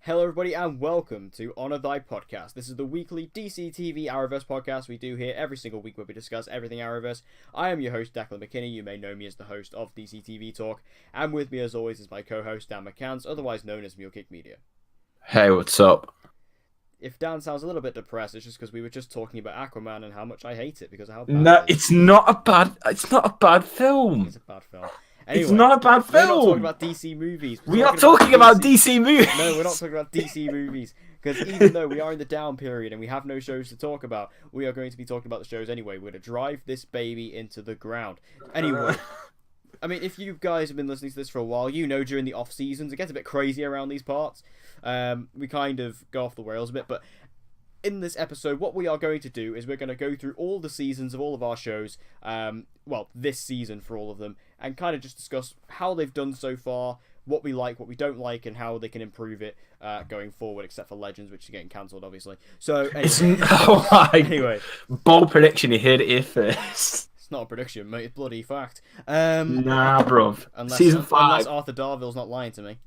Hello everybody and welcome to Honor Thy Podcast. This is the weekly DCTV Arrowverse podcast we do here every single week where we discuss everything Arrowverse. I am your host Declan McKinney, you may know me as the host of DCTV Talk, and with me as always is my co-host Dan McCance, otherwise known as Mulekick Media. Hey, what's up? If Dan sounds a little bit depressed, it's just because we were just talking about Aquaman and how much I hate it because of how bad No, it is. it's not a bad film. It's a bad film. Anyway, it's not a bad we're not film. talking about DC movies. We are talking about DC movies. No, we're not talking about DC movies. Because even though we are in the down period and we have no shows to talk about, we are going to be talking about the shows anyway. We're going to drive this baby into the ground. Anyway, I mean, if you guys have been listening to this for a while, you know during the off seasons, it gets a bit crazy around these parts. We kind of go off the rails a bit, but in this episode, what we are going to do is we're going to go through all the seasons of all of our shows, well, this season for all of them, and kind of just discuss how they've done so far, what we like, what we don't like, and how they can improve it going forward, except for Legends, which is getting cancelled, obviously. So, anyway. Bold prediction, you heard it here first. It's not a prediction, mate, it's bloody fact. Nah, bruv. Season 5. Unless Arthur Darville's not lying to me.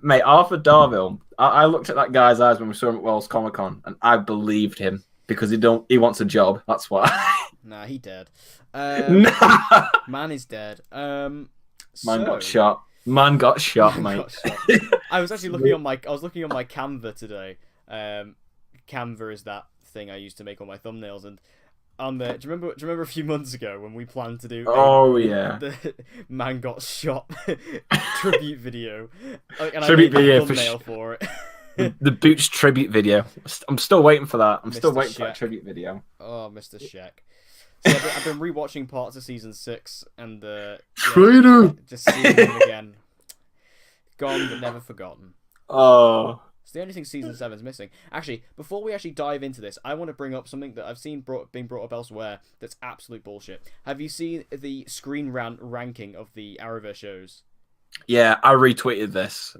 Mate, Arthur Darville, I looked at that guy's eyes when we saw him at World's Comic Con, and I believed him because he wants a job. That's why. Nah, he dead. Nah. Man is dead. Man got shot. Man got shot, mate. Got shot. I was actually looking on my Canva today. Canva is that thing I used to make all my thumbnails, and on there, do you remember a few months ago when we planned to do the Man got shot tribute video? And tribute video for it. The Boots tribute video. I'm still waiting for that. I'm Mr. still waiting for Sheck. that tribute video. Oh, Mr. Sheck. So I've been rewatching parts of season 6 and Traitor. just seeing them again. Gone but never forgotten. Oh. It's the only thing season 7's missing. Actually, before we actually dive into this, I want to bring up something that I've seen being brought up elsewhere that's absolute bullshit. Have you seen the Screen Rant ranking of the Arrowverse shows? Yeah, I retweeted this.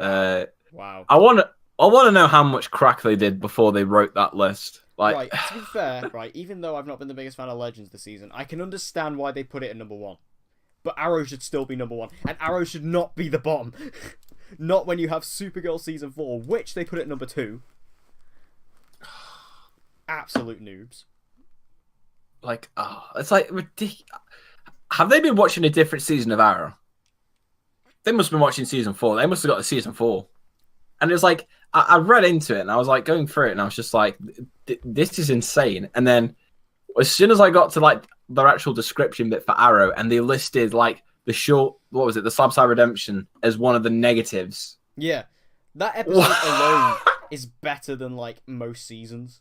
Wow. I want to know how much crack they did before they wrote that list. Like, right, to be fair, right, even though I've not been the biggest fan of Legends this season, I can understand why they put it at number 1. But Arrow should still be number 1, and Arrow should not be the bottom. Not when you have Supergirl season 4, which they put at number 2. Absolute noobs. like, it's like ridiculous. Have they been watching a different season of Arrow? They must have been watching season 4. They must have got to season 4. And it was like, I read into it and I was like going through it and I was just like, this is insane. And then as soon as I got to like their actual description bit for Arrow and they listed like the short, what was it, the Slabside Redemption as one of the negatives. Yeah. That episode alone is better than like most seasons.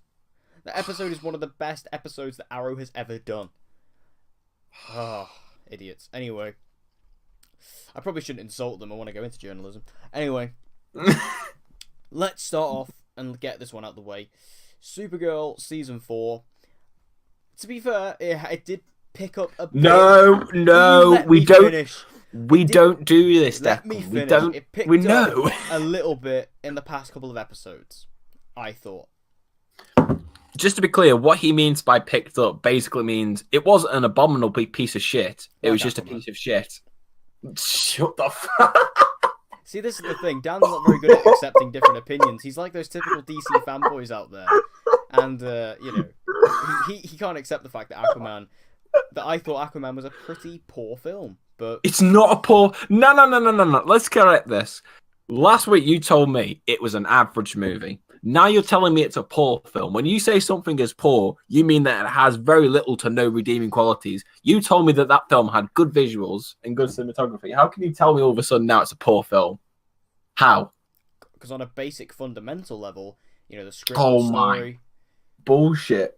That episode is one of the best episodes that Arrow has ever done. Oh, idiots. Anyway. I probably shouldn't insult them. I want to go into journalism. Anyway. Let's start off and get this one out of the way. Supergirl Season 4. To be fair, it did pick up a bit. No, we don't. Finish. We don't do this, Let Declan. me finish. We don't. It picked We up know. a little bit in the past couple of episodes, I thought. Just to be clear, what he means by picked up basically means it wasn't an abominable piece of shit. It was just a piece of shit. Shut the fuck. See, this is the thing. Dan's not very good at accepting different opinions. He's like those typical DC fanboys out there. And, you know, he can't accept the fact that I thought Aquaman was a pretty poor film. But It's not a poor... No. Let's correct this. Last week you told me it was an average movie. Now you're telling me it's a poor film. When you say something is poor, you mean that it has very little to no redeeming qualities. You told me that that film had good visuals and good cinematography. How can you tell me all of a sudden now it's a poor film? How? because on a basic fundamental level, you know, the script, Oh the my. story, Bullshit.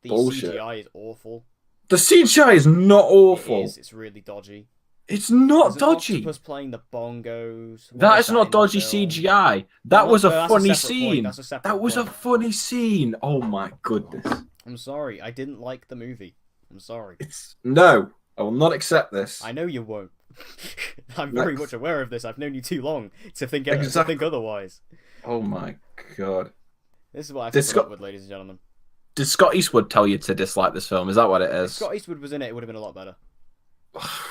the Bullshit. CGI is awful. The CGI is not awful. It is. It's really dodgy. It's not There's an dodgy. octopus playing the bongos. What That is not in the dodgy film? CGI. That No, was no, a that's funny separate point. scene. That's a separate That was a point. funny scene. Oh my goodness. I'm sorry. I didn't like the movie. I'm sorry. No, I will not accept this. I know you won't. I'm very much aware of this. I've known you too long to think otherwise. Oh my god. This is what I Did put up with, ladies and gentlemen. Did Scott Eastwood tell you to dislike this film? Is that what it If is? Scott Eastwood was in it, it would have been a lot better.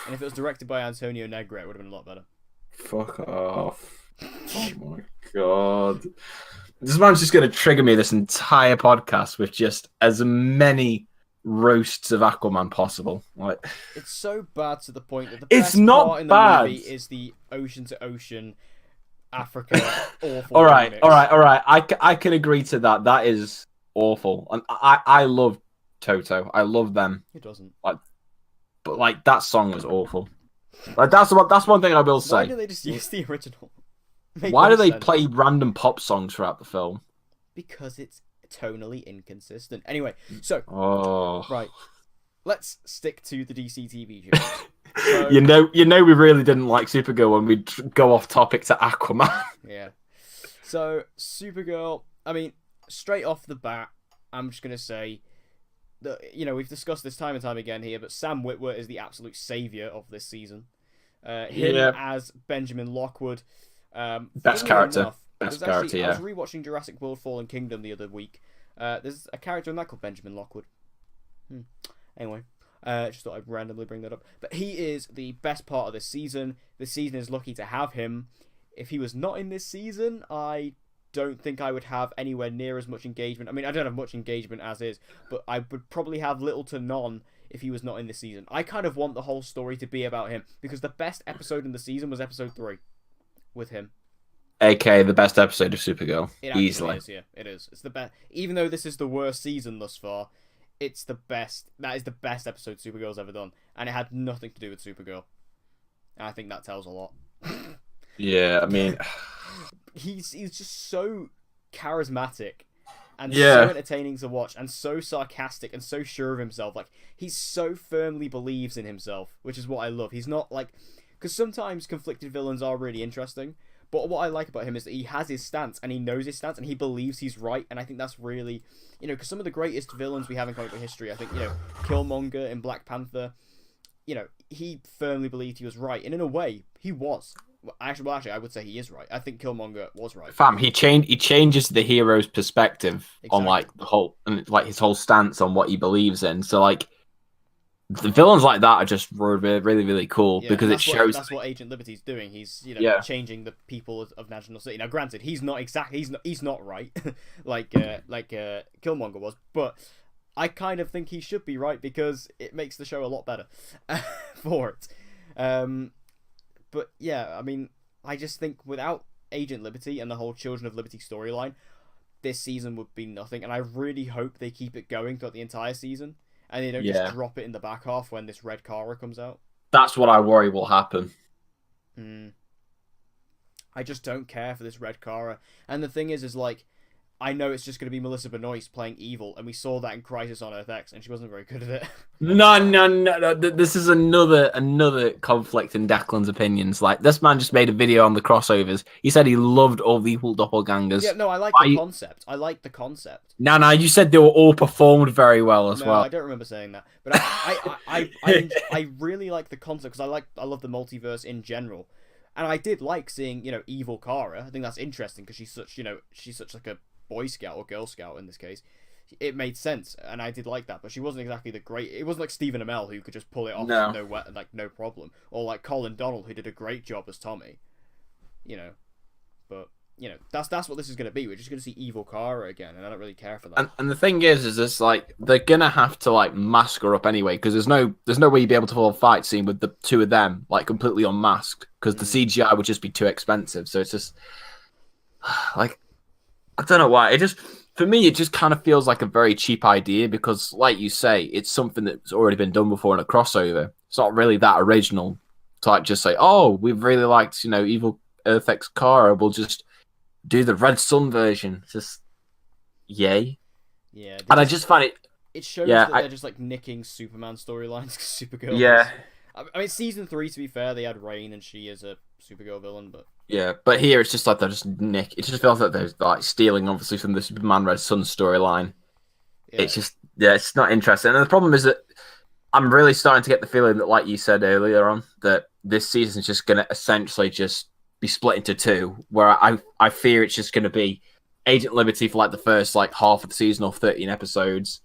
And if it was directed by Antonio Negre, it would have been a lot better. Fuck off. Oh my god. God. This man's just going to trigger me this entire podcast with just as many roasts of Aquaman possible. Like, it's so bad to the point that the it's best not part in the bad. movie is the ocean to ocean Africa awful. all right. remix. I can agree to that. That is awful. And I love Toto. I love them. It doesn't. But like that song was awful. Like that's one thing I will say. Why do they just use the original? Why do they play random pop songs throughout the film? Because it's tonally inconsistent. Anyway, so right, let's stick to the DCTV show. So, you know, we really didn't like Supergirl when we go off topic to Aquaman. Yeah. So Supergirl. I mean, straight off the bat, I'm just gonna say that we've discussed this time and time again here, but Sam Witwer is the absolute savior of this season. Him as Benjamin Lockwood. Best character. Enough, Best character, I yeah. was rewatching Jurassic World Fallen Kingdom the other week. There's a character in that called Benjamin Lockwood. Anyway, just thought I'd randomly bring that up. But he is the best part of this season. This season is lucky to have him. If he was not in this season, I don't think I would have anywhere near as much engagement. I mean, I don't have much engagement as is, but I would probably have little to none if he was not in this season. I kind of want the whole story to be about him, because the best episode in the season was episode 3. With him, aka the best episode of Supergirl, easily. Is, yeah, it is. It's the best. Even though this is the worst season thus far, it's the best. That is the best episode Supergirl's ever done, and it had nothing to do with Supergirl. And I think that tells a lot. Yeah, I mean, he's just so charismatic and Yeah. so entertaining to watch, and so sarcastic and so sure of himself. Like, he so firmly believes in himself, which is what I love. He's not like, because sometimes conflicted villains are really interesting, but what I like about him is that he has his stance, and he knows his stance, and he believes he's right, and I think that's really, because some of the greatest villains we have in comic book history, I think, Killmonger in Black Panther, he firmly believed he was right, and in a way, he was. Actually, I would say he is right. I think Killmonger was right. fam, he changes the hero's perspective on like Exactly. the whole, and like his whole stance on what he believes in. So like, the villains like that are just really, really cool, Yeah, because it shows. That's what Agent Liberty's doing. He's changing the people of National City. Now, granted, he's not right, like Killmonger was, but I kind of think he should be right, because it makes the show a lot better for it. But yeah, I mean, I just think without Agent Liberty and the whole Children of Liberty storyline, this season would be nothing. And I really hope they keep it going throughout the entire season, and they don't just drop it in the back half when this Red Kara comes out. That's what I worry will happen. I just don't care for this Red Kara. And the thing is like, I know it's just going to be Melissa Benoist playing evil, and we saw that in Crisis on Earth X, and she wasn't very good at it. No. This is another conflict in Declan's opinions. Like, this man just made a video on the crossovers. He said he loved all the evil doppelgangers. Yeah, no, I like the concept. I like the concept. No, you said they were all performed very well as well. I don't remember saying that, but I really like the concept, because I love the multiverse in general, and I did like seeing evil Kara. I think that's interesting, because she's such like a Boy Scout or Girl Scout in this case. It made sense, and I did like that, but she wasn't exactly it wasn't like Stephen Amell, who could just pull it off no problem, or like Colin Donnell, who did a great job as Tommy. But that's what this is going to be. We're just going to see evil Kara again, and I don't really care for that. And the thing is it's like, they're gonna have to like mask her up anyway, because there's no way you'd be able to pull a fight scene with the two of them like completely unmasked, because the CGI would just be too expensive. So it's just like, I don't know why. For me, it just kind of feels like a very cheap idea, because, like you say, it's something that's already been done before in a crossover. It's not really that original to like just say, "Oh, we've really liked Evil Earth X Kara. We'll just do the Red Sun version." It's just yay. Yeah, and I just find it. It shows that they're just like nicking Superman storylines, because Supergirl. Yeah. I mean, season 3, to be fair, they had Rain, and she is a Supergirl villain, but. Yeah, but here it's just like they're just nick. It just feels like they're like stealing, obviously, from the Superman Red Sun storyline. Yeah. It's just, it's not interesting. And the problem is that I'm really starting to get the feeling that, like you said earlier on, that this season is just going to essentially just be split into 2, where I fear it's just going to be Agent Liberty for like the first like half of the season, or 13 episodes,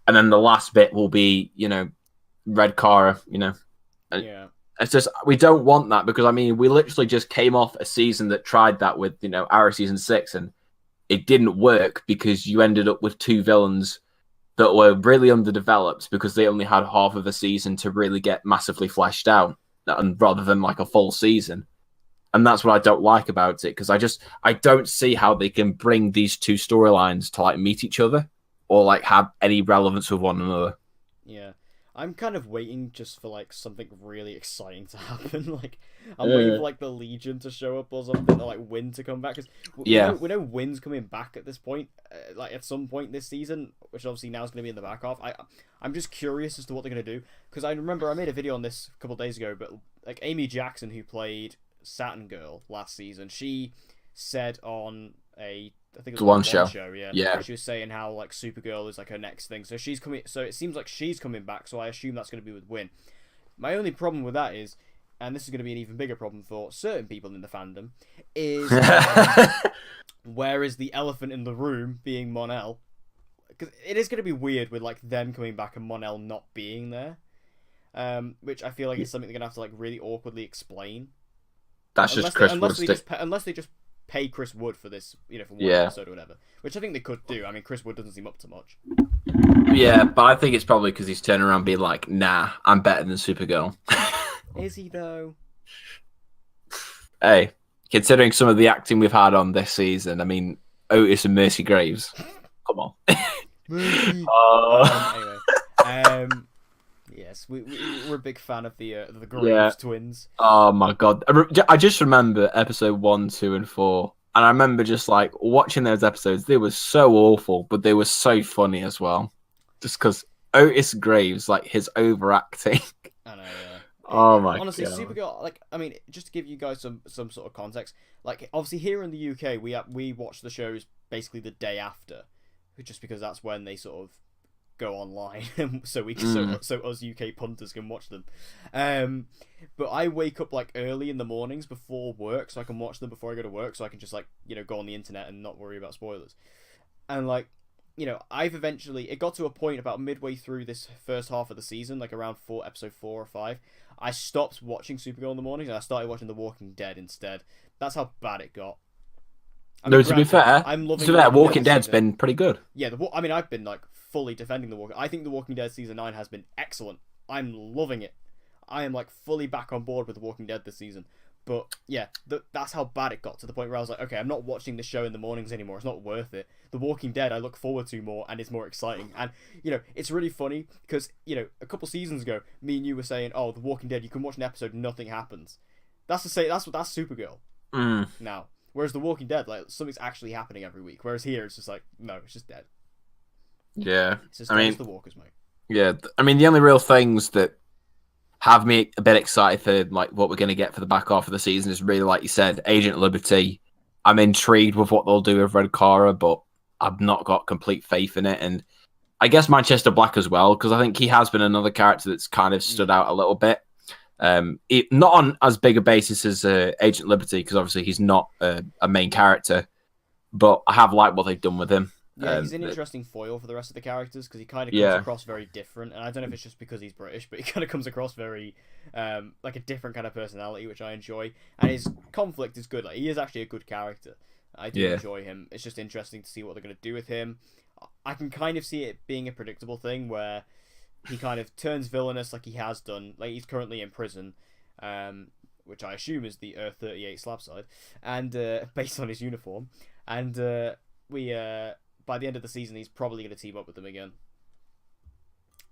and then the last bit will be Red Kara, It's just we don't want that because I mean we literally just came off a season that tried that with Arrow season 6 and it didn't work because you ended up with two villains that were really underdeveloped because they only had half of a season to really get massively fleshed out, and rather than like a full season. And that's what I don't like about it because I don't see how they can bring these two storylines to like meet each other or like have any relevance with one another. Yeah. I'm kind of waiting just for like something really exciting to happen. Like I'm waiting for like the Legion to show up or something, or like Win to come back. Because we know Win's coming back at this point, like at some point this season, which obviously now is going to be in the back half. I'm just curious as to what they're going to do because I remember I made a video on this a couple of days ago, but like Amy Jackson, who played Saturn Girl last season, she said on I think it was one show. Yeah. She was saying how like Supergirl is like her next thing. So she's coming. So it seems like she's coming back. So I assume that's going to be with Win. My only problem with that is, and this is going to be an even bigger problem for certain people in the fandom, is where is the elephant in the room being Mon-El? Because it is going to be weird with like them coming back and Mon-El not being there, which I feel like is something they're going to have to like really awkwardly explain. That's just Chris Wood. Unless they just pay Chris Wood for this, for one episode or whatever. Which I think they could do. I mean, Chris Wood doesn't seem up to much. Yeah, but I think it's probably because he's turning around being like, nah, I'm better than Supergirl. Is he, though? Hey, considering some of the acting we've had on this season, I mean, Otis and Mercy Graves. Come on. Anyway. Yes, we're a big fan of the Graves twins. Oh my god, I just remember episode 1, 2, and 4, and I remember just like watching those episodes. They were so awful, but they were so funny as well. Just because Otis Graves, like his overacting. I know. Yeah. Oh my Honestly, god. Supergirl. Like, I mean, just to give you guys some sort of context. Like, obviously here in the UK, we watch the shows basically the day after, just because that's when they sort of go online, so us UK punters can watch them. But I wake up like early in the mornings before work, so I can watch them before I go to work, so I can just like go on the internet and not worry about spoilers. And like it got to a point about midway through this first half of the season, like around episode 4 or 5, I stopped watching Supergirl in the mornings and I started watching The Walking Dead instead. That's how bad it got. To be fair, Walking Dead's been pretty good. Yeah, I've been like fully defending The Walking. I think The Walking Dead season 9 has been excellent. I'm loving it. I am like fully back on board with The Walking Dead this season. But yeah, that's how bad it got, to the point where I was like, okay, I'm not watching this show in the mornings anymore. It's not worth it. The Walking Dead I look forward to more, and it's more exciting. And it's really funny because a couple seasons ago, me and you were saying, oh, The Walking Dead, you can watch an episode, nothing happens. That's Supergirl now. Whereas The Walking Dead, like, something's actually happening every week. Whereas here, it's just like, no, it's just dead. Yeah. It's just it's the walkers, mate. Yeah, I mean, the only real things that have me a bit excited for like what we're going to get for the back half of the season is really, like you said, Agent Liberty. I'm intrigued with what they'll do with Red Kara, but I've not got complete faith in it. And I guess Manchester Black as well, because I think he has been another character that's kind of stood out a little bit. Not on as big a basis as Agent Liberty, because obviously he's not a main character, but I have liked what they've done with him. Yeah, he's an interesting foil for the rest of the characters because he kind of comes across very different, and I don't know if it's just because he's British, but he kind of comes across very like a different kind of personality, which I enjoy. And his conflict is good. Like, he is actually a good character. I do enjoy him. It's just interesting to see what they're going to do with him. I can kind of see it being a predictable thing where he kind of turns villainous like he has done. Like, he's currently in prison, which I assume is the Earth 38 slab side, and based on his uniform. And by the end of the season, he's probably going to team up with them again.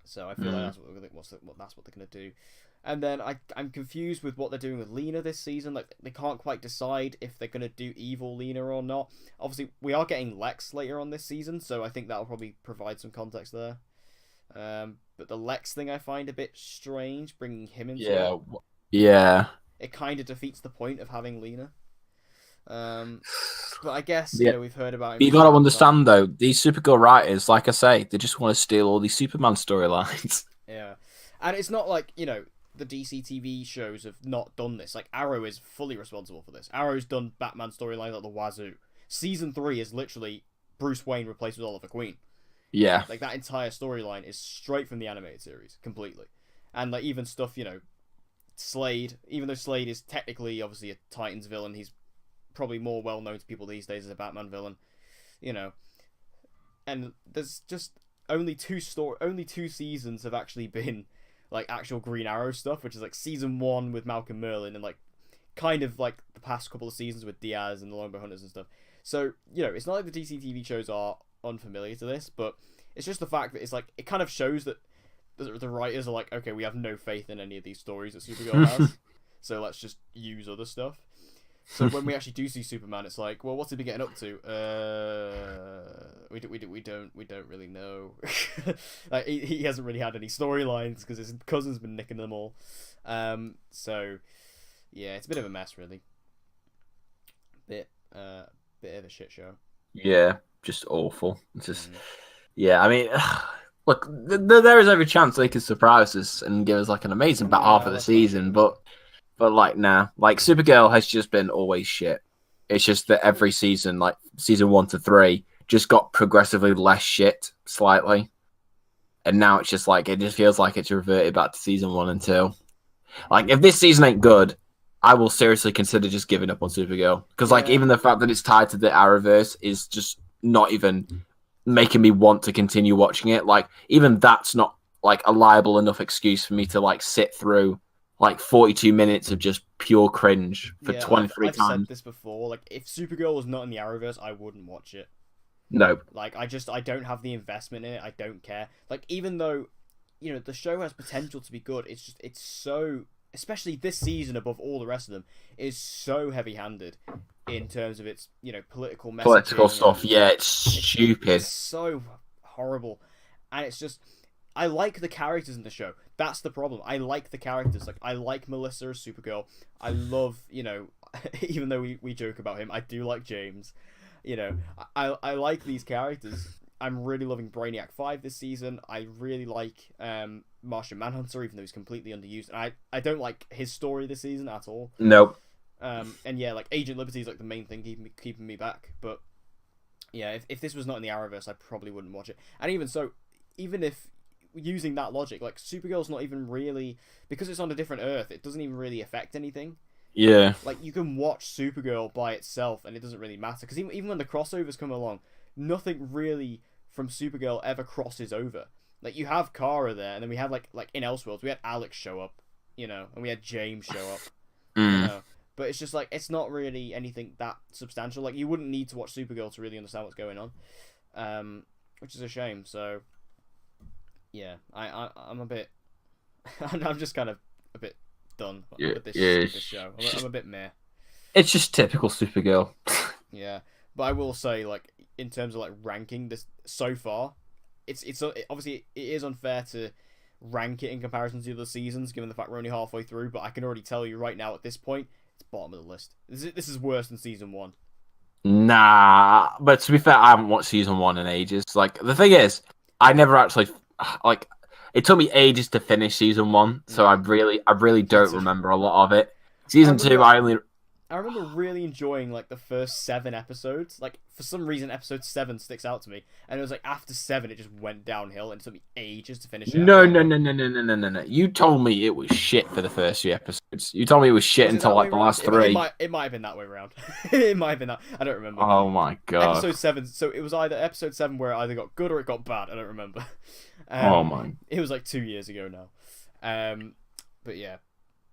So I feel like that's what they're going to do. And then I'm confused with what they're doing with Lena this season. Like, they can't quite decide if they're going to do evil Lena or not. Obviously, we are getting Lex later on this season, so I think that'll probably provide some context there. But the Lex thing I find a bit strange, bringing him into it. Yeah. It kind of defeats the point of having Lena. But I guess we've heard about him. You got to understand though, these Supergirl writers, like I say, they just want to steal all these Superman storylines. Yeah, and it's not like the DCTV shows have not done this. Like, Arrow is fully responsible for this. Arrow's done Batman storylines at the wazoo. Season 3 is literally Bruce Wayne replaced with Oliver Queen. Yeah, like that entire storyline is straight from the animated series, completely. And like even stuff Slade, even though Slade is technically obviously a Titans villain, he's probably more well known to people these days as a Batman villain, you know. And there's just only two seasons have actually been like actual Green Arrow stuff, which is like season 1 with Malcolm Merlyn and like kind of like the past couple of seasons with Diaz and the Longbow Hunters and stuff. So, you know, it's not like the DC TV shows are unfamiliar to this, but it's just the fact that it's like it kind of shows that the writers are like, okay, we have no faith in any of these stories that Supergirl has, so let's just use other stuff. So when we actually do see Superman, it's like, well, what's he been getting up to? We don't really know. Like he hasn't really had any storylines because his cousin's been nicking them all. So yeah, it's a bit of a mess, really. Bit of a shit show. Yeah, just awful. It's just yeah. I mean, look, there is every chance they could surprise us and give us like an amazing back half of the season, but like nah, like Supergirl has just been always shit. It's just that every season, like season 1 to 3, just got progressively less shit slightly, and now it's just like it just feels like it's reverted back to season 1 and 2. Like if this season ain't good, I will seriously consider just giving up on Supergirl because like even the fact that it's tied to the Arrowverse is just not even making me want to continue watching it. Like even that's not like a liable enough excuse for me to like sit through like 42 minutes of just pure cringe for 23 times. I've said this before. Like if Supergirl was not in the Arrowverse, I wouldn't watch it. No. Like I don't have the investment in it. I don't care. Like even though, you know, the show has potential to be good, it's so, especially this season above all the rest of them, is so heavy-handed in terms of its, you know, political messaging. Political stuff, yeah, it's stupid. It's so horrible. And it's just, I like the characters in the show. That's the problem. I like the characters. Like, I like Melissa as Supergirl. I love, you know, even though we joke about him, I do like James. You know, I like these characters. I'm really loving Brainiac 5 this season. I really like Martian Manhunter, even though he's completely underused. And I don't like his story this season at all. Nope. And yeah, like Agent Liberty is like the main thing keeping me back. But yeah, if this was not in the Arrowverse, I probably wouldn't watch it. And even so, even if using that logic, like Supergirl's not even really, because it's on a different Earth, it doesn't even really affect anything. Yeah. Like you can watch Supergirl by itself, and it doesn't really matter because even when the crossovers come along, nothing really from Supergirl ever crosses over. Like you have Kara there, and then we have like in Elseworlds, we had Alex show up, you know, and we had James show up, you know. But it's just like it's not really anything that substantial. Like you wouldn't need to watch Supergirl to really understand what's going on, which is a shame. So yeah, I'm a bit, I'm just kind of a bit done with this show. I'm a bit meh. It's just typical Supergirl. Yeah, but I will say, like, in terms of like ranking this so far, it's obviously it is unfair to rank it in comparison to the other seasons, given the fact we're only halfway through. But I can already tell you right now at this point, it's bottom of the list. This is worse than season 1. Nah, but to be fair, I haven't watched season 1 in ages. Like the thing is, I never actually like. It took me ages to finish season 1, so I really don't remember a lot of it. Season 2, I remember really enjoying like the first 7 episodes. Like for some reason, episode 7 sticks out to me, and it was like after 7, it just went downhill, and it took me ages to finish it. No. You told me it was shit for the first few episodes. You told me it was shit until like the last 3. It might have been that way around. It might have been that. I don't remember. Oh my god. Episode 7. So it was either episode 7 where it either got good or it got bad. I don't remember. Oh my. It was like 2 years ago now. But yeah,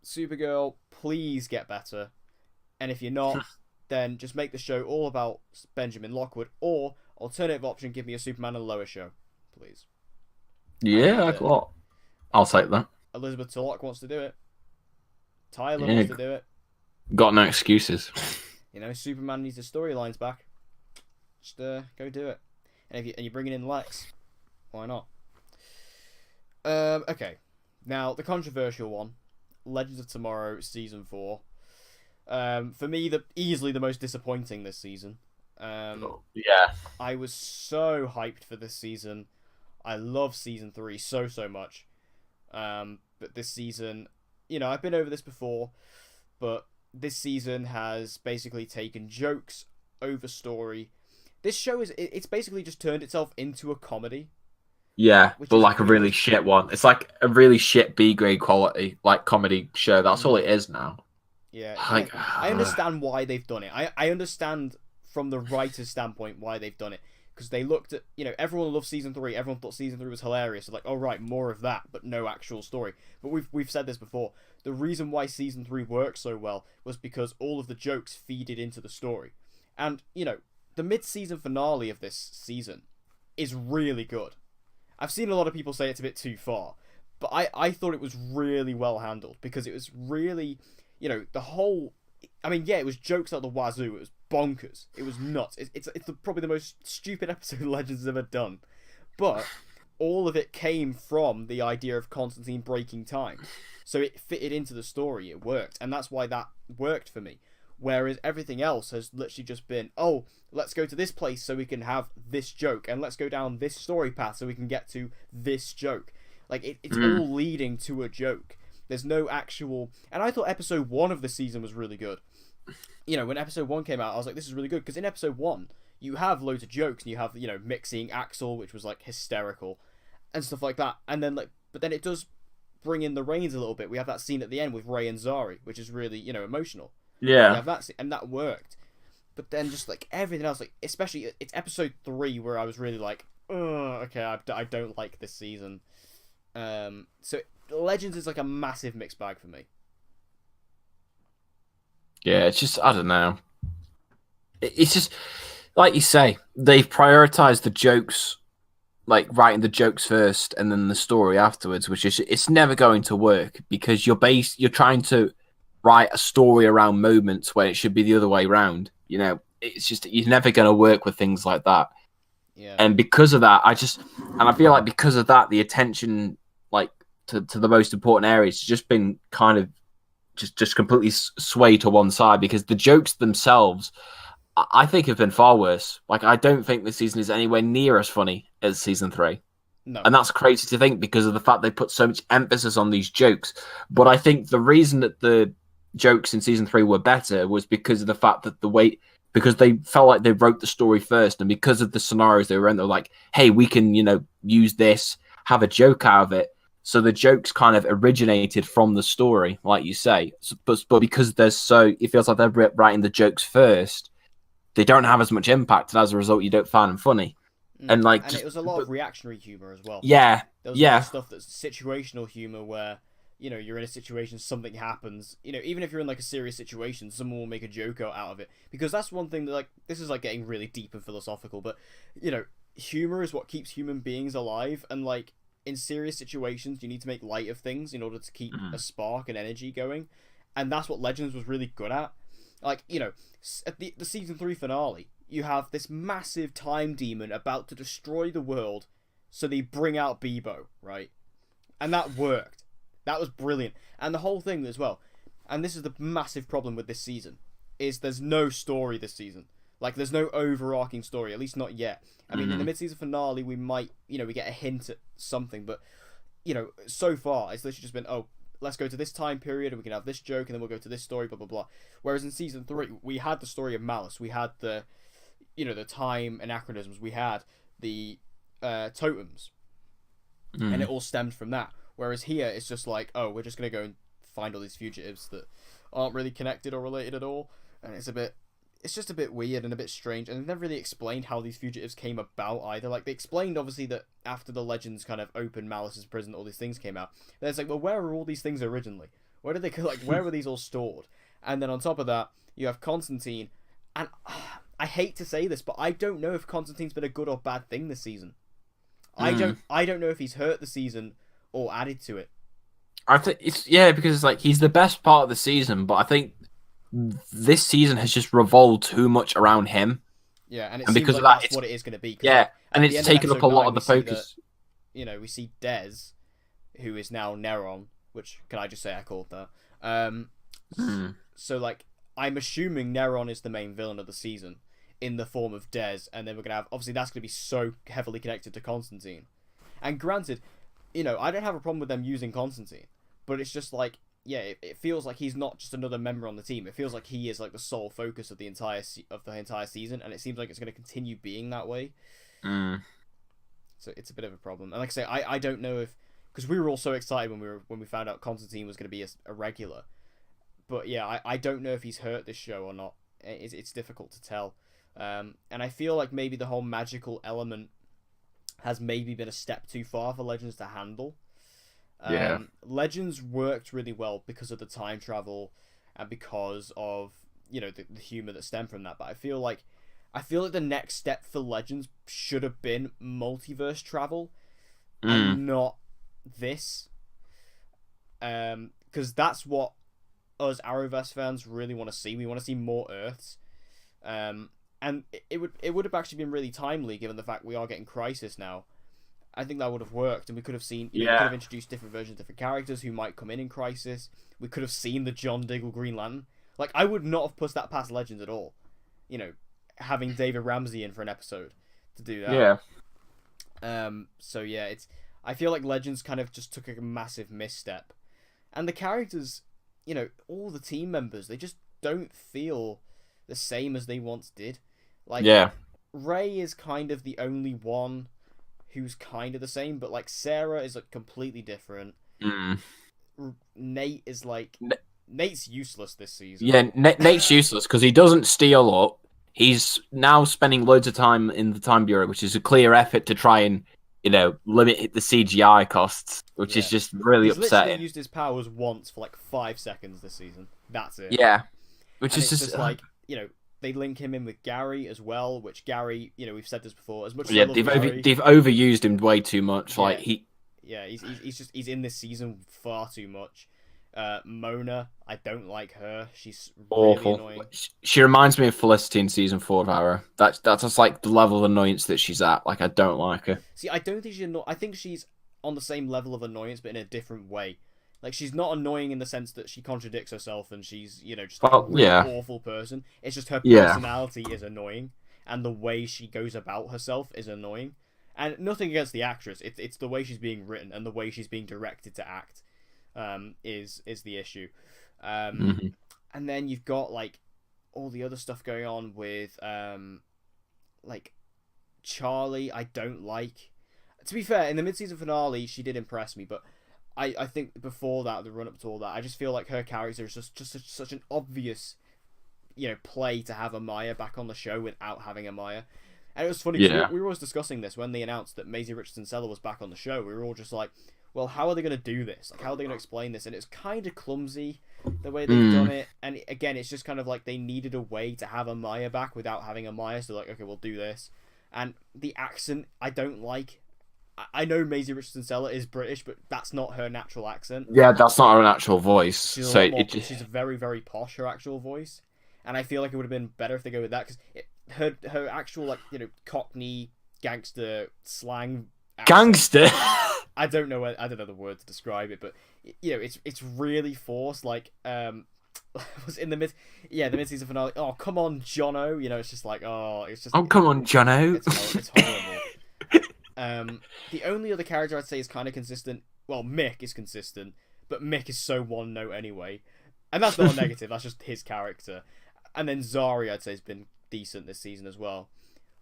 Supergirl, please get better. And if you're not, then just make the show all about Benjamin Lockwood, or alternative option, give me a Superman and Lois show, please. Yeah, I'll take that. Elizabeth Tulloch wants to do it. Tyler wants to do it. Got no excuses. You know, Superman needs his storylines back. Just go do it. And you're bringing in Lex, why not? Okay, now the controversial one, Legends of Tomorrow season 4. For me, easily the most disappointing this season. Yeah. I was so hyped for this season. I love season 3 so much. But this season, you know, I've been over this before, but this season has basically taken jokes over story. This show it's basically just turned itself into a comedy. Yeah, which but is like a really weird. shit one. It's like a really shit B grade quality, like comedy show. That's all it is now. Yeah, Like, I understand why they've done it. I understand from the writer's standpoint why they've done it, because they looked at, everyone loved season 3. Everyone thought season 3 was hilarious. So like, oh right, more of that, but no actual story. But we've said this before. The reason why season 3 worked so well was because all of the jokes feeded into the story, and the mid-season finale of this season is really good. I've seen a lot of people say it's a bit too far, but I thought it was really well handled, because it was really, the whole. I mean, yeah, it was jokes out the wazoo. It was bonkers. It was nuts. It's probably the most stupid episode Legends has ever done, but all of it came from the idea of Constantine breaking time, so it fitted into the story. It worked, and that's why that worked for me. Whereas everything else has literally just been, oh, let's go to this place so we can have this joke, and let's go down this story path so we can get to this joke. Like, it's all leading to a joke. There's no actual. And I thought episode 1 of the season was really good. When episode 1 came out, I was like, this is really good, because in episode 1 you have loads of jokes, and you have Mick seeing Axel, which was like hysterical and stuff like that. And then but then it does bring in the reins a little bit. We have that scene at the end with Ray and Zari, which is really emotional. yeah. We have that scene, and that worked. But then just like everything else, like especially it's episode 3 where I was really like, oh, okay, I don't like this season. So Legends is like a massive mixed bag for me. Yeah, it's just, I don't know. It's just, like you say, they've prioritized the jokes, like writing the jokes first and then the story afterwards, which is, it's never going to work, because you're trying to write a story around moments when it should be the other way around. It's just, you're never going to work with things like that. Yeah. And because of that, I feel like because of that, the attention, like, to the most important areas has just been kind of just completely sway to one side, because the jokes themselves, I think, have been far worse. Like, I don't think this season is anywhere near as funny as season 3. No. And that's crazy to think, because of the fact they put so much emphasis on these jokes. But I think the reason that the jokes in season 3 were better was because of the fact that because they felt like they wrote the story first, and because of the scenarios they were in, they're like, hey, we can, use this, have a joke out of it. So the jokes kind of originated from the story, like you say. But because it feels like they're writing the jokes first, they don't have as much impact, and as a result, you don't find them funny. And it was a lot of reactionary humor as well. Yeah, there was a lot of stuff that's situational humor where you're in a situation, something happens. Even if you're in like a serious situation, someone will make a joke out of it, because that's one thing that, like, this is like getting really deep and philosophical, but humor is what keeps human beings alive, and like, in serious situations, you need to make light of things in order to keep a spark and energy going. And that's what Legends was really good at. Like, at the season 3 finale, you have this massive time demon about to destroy the world, so they bring out Bebo, right? And that worked. That was brilliant. And the whole thing as well, and this is the massive problem with this season, is there's no story this season. Like, there's no overarching story, at least not yet. I mean, in the mid-season finale, we might, we get a hint at something, but, so far, it's literally just been, oh, let's go to this time period, and we can have this joke, and then we'll go to this story, blah, blah, blah. Whereas in season 3, we had the story of Malice, we had the, the time anachronisms, we had the totems, and it all stemmed from that. Whereas here, it's just like, oh, we're just going to go and find all these fugitives that aren't really connected or related at all, and it's just a bit weird and a bit strange, and they've never really explained how these fugitives came about either. Like, they explained, obviously, that after the Legends kind of opened Malice's prison, all these things came out. Then it's like, well, where were all these things originally? Where did they, like, where were these all stored? And then on top of that, you have Constantine, and I hate to say this, but I don't know if Constantine's been a good or bad thing this season. I don't know if he's hurt the season or added to it. I think because it's like, he's the best part of the season, but I think this season has just revolved too much around him. Yeah, and because like that's what it is going to be. Yeah, like, and it's taken up a lot of the focus. That, we see Dez, who is now Neron, which, can I just say I called that. So, like, I'm assuming Neron is the main villain of the season in the form of Dez, and then we're going to have, obviously that's going to be so heavily connected to Constantine. And granted, I don't have a problem with them using Constantine, but it's just like, yeah, it feels like he's not just another member on the team. It feels like he is like the sole focus of the entire season, and it seems like it's going to continue being that way. So So it's a bit of a problem. And like I say, I don't know if, because we were all so excited when we found out Constantine was going to be a regular. But yeah, I don't know if he's hurt this show or not. It's difficult to tell. And I feel like maybe the whole magical element has maybe been a step too far for Legends to handle. Legends worked really well because of the time travel and because of, you know, the humor that stemmed from that. But I feel like the next step for Legends should have been multiverse travel and not this. Because that's what us Arrowverse fans really want to see. We want to see more Earths. And it would have actually been really timely given the fact we are getting Crisis now. I think that would have worked, and we could have seen, we could have introduced different versions, different characters who might come in Crisis. We could have seen the John Diggle Green Lantern. Like, I would not have pushed that past Legends at all. You know, having David Ramsey in for an episode to do that. Yeah. So yeah, I feel like Legends kind of just took a massive misstep, and the characters, you know, all the team members, they just don't feel the same as they once did. Like, Ray is kind of the only one who's kind of the same, but like Sarah is like completely different. Nate is like Nate's useless this season. Yeah, Nate's useless because he doesn't steal up. He's now spending loads of time in the Time Bureau, which is a clear effort to try and, you know, limit the CGI costs, which is just really upsetting. He's literally used his powers once for like 5 seconds this season. That's it. Yeah, which is just like, you know, they link him in with Gary as well, which Gary, you know, we've said this before, as much as they've overused him way too much. Like he's in this season far too much. Mona, I don't like her. She's awful. Really annoying. She reminds me of Felicity in season 4 of Arrow. That's just like the level of annoyance that she's at. Like, I don't like her. See, I don't think I think she's on the same level of annoyance, but in a different way. Like, she's not annoying in the sense that she contradicts herself and she's, you know, just a really awful person. It's just her personality is annoying, and the way she goes about herself is annoying. And nothing against the actress. It's the way she's being written and the way she's being directed to act is the issue. And then you've got, like, all the other stuff going on with, like, Charlie, I don't like. To be fair, in the mid-season finale, she did impress me, but I think before that, the run-up to all that, I just feel like her character is just such an obvious, you know, play to have Amaya back on the show without having Amaya. And it was funny, because we were always discussing this when they announced that Maisie Richardson-Seller was back on the show. We were all just like, well, how are they going to do this? Like, how are they going to explain this? And it's kind of clumsy, the way they've done it. And again, it's just kind of like they needed a way to have Amaya back without having Amaya. So like, okay, we'll do this. And the accent, I don't like. I know Maisie Richardson-Seller is British, but that's not her natural accent. Yeah, that's not her natural voice. She's very, very posh, her actual voice. And I feel like it would have been better if they go with that, because her actual, like, you know, Cockney gangster slang accent, gangster. I don't know the word to describe it, but you know, it's really forced. Like, was in the mid-season finale. Oh, come on, Jono. You know, it's just like, oh, it's just. Oh, come on, Jono. It's horrible. The only other character I'd say is kind of consistent. Well, Mick is consistent, but Mick is so one note anyway, and that's not a negative. That's just his character. And then Zari, I'd say, has been decent this season as well.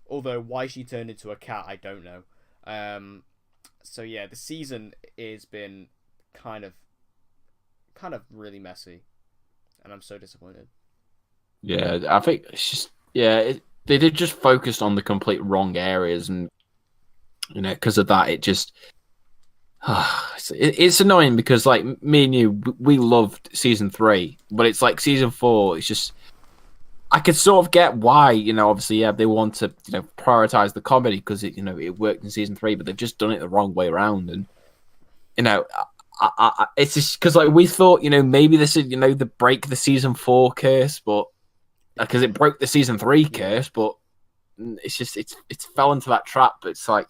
Although why she turned into a cat, I don't know. So yeah, the season has been kind of really messy, and I'm so disappointed. Yeah, I think it's just they did just focus on the complete wrong areas, and you know, because of that, it just it's annoying because, like, me and you, we loved season 3, but it's like season 4. It's just, I could sort of get why, you know, obviously, they want to, you know, prioritize the comedy because it, you know, it worked in season 3, but they've just done it the wrong way around, and you know, it's just because, like, we thought, you know, maybe this is, you know, the break the season 4 curse, but because it broke the season 3 curse, but it's just it's fell into that trap. But it's like.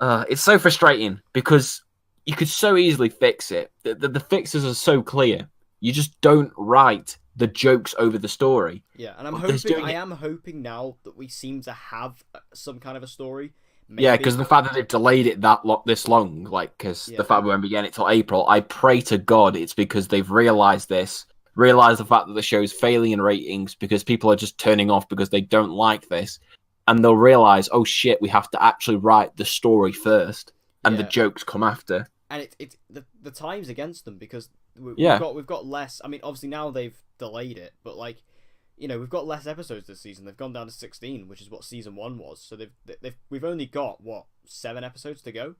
It's so frustrating because you could so easily fix it. The fixes are so clear. You just don't write the jokes over the story. Yeah, and I am hoping now that we seem to have some kind of a story. Maybe. Yeah, because the fact that they've delayed it this long, like, because the fact we won't be getting it till April, I pray to God it's because they've realised the fact that the show's failing in ratings because people are just turning off because they don't like this. and they'll realize, oh shit, we have to actually write the story first, and the jokes come after. And it's the time's against them because we've got less. I mean, obviously now they've delayed it, but like, we've got less episodes this season. They've gone down to 16, which is what season 1 was. So we've only got 7 episodes to go.